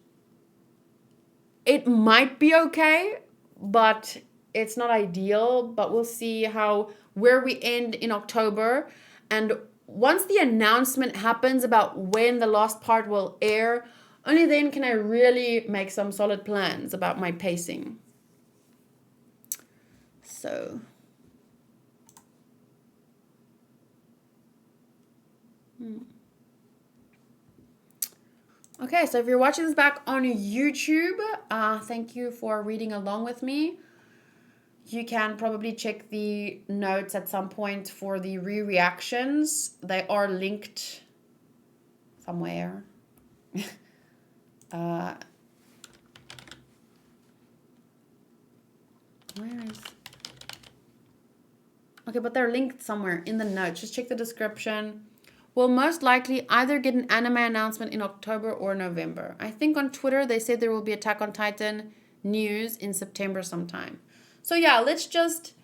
[SPEAKER 1] it might be okay, but it's not ideal. But we'll see where we end in October. And once the announcement happens about when the last part will air, only then can I really make some solid plans about my pacing. So. Okay, so if you're watching this back on YouTube, thank you for reading along with me. You can probably check the notes at some point for the reactions. They are linked somewhere. Where is... Okay, but they're linked somewhere in the notes. Just check the description. We'll most likely either get an anime announcement in October or November. I think on Twitter they said there will be Attack on Titan news in September sometime. So yeah, let's just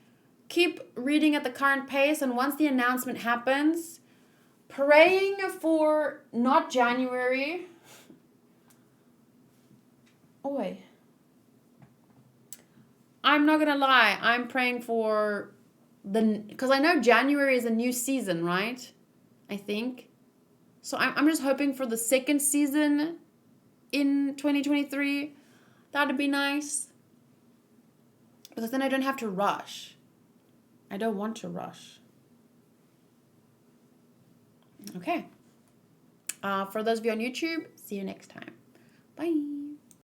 [SPEAKER 1] keep reading at the current pace, and once the announcement happens, praying for not January. Oh wait. I'm not gonna lie, I'm praying for because I know January is a new season, right? I think. So I'm just hoping for the 2nd season in 2023. That'd be nice. Because then I don't have to rush. I don't want to rush. Okay. For those of you on YouTube, see you next time. Bye.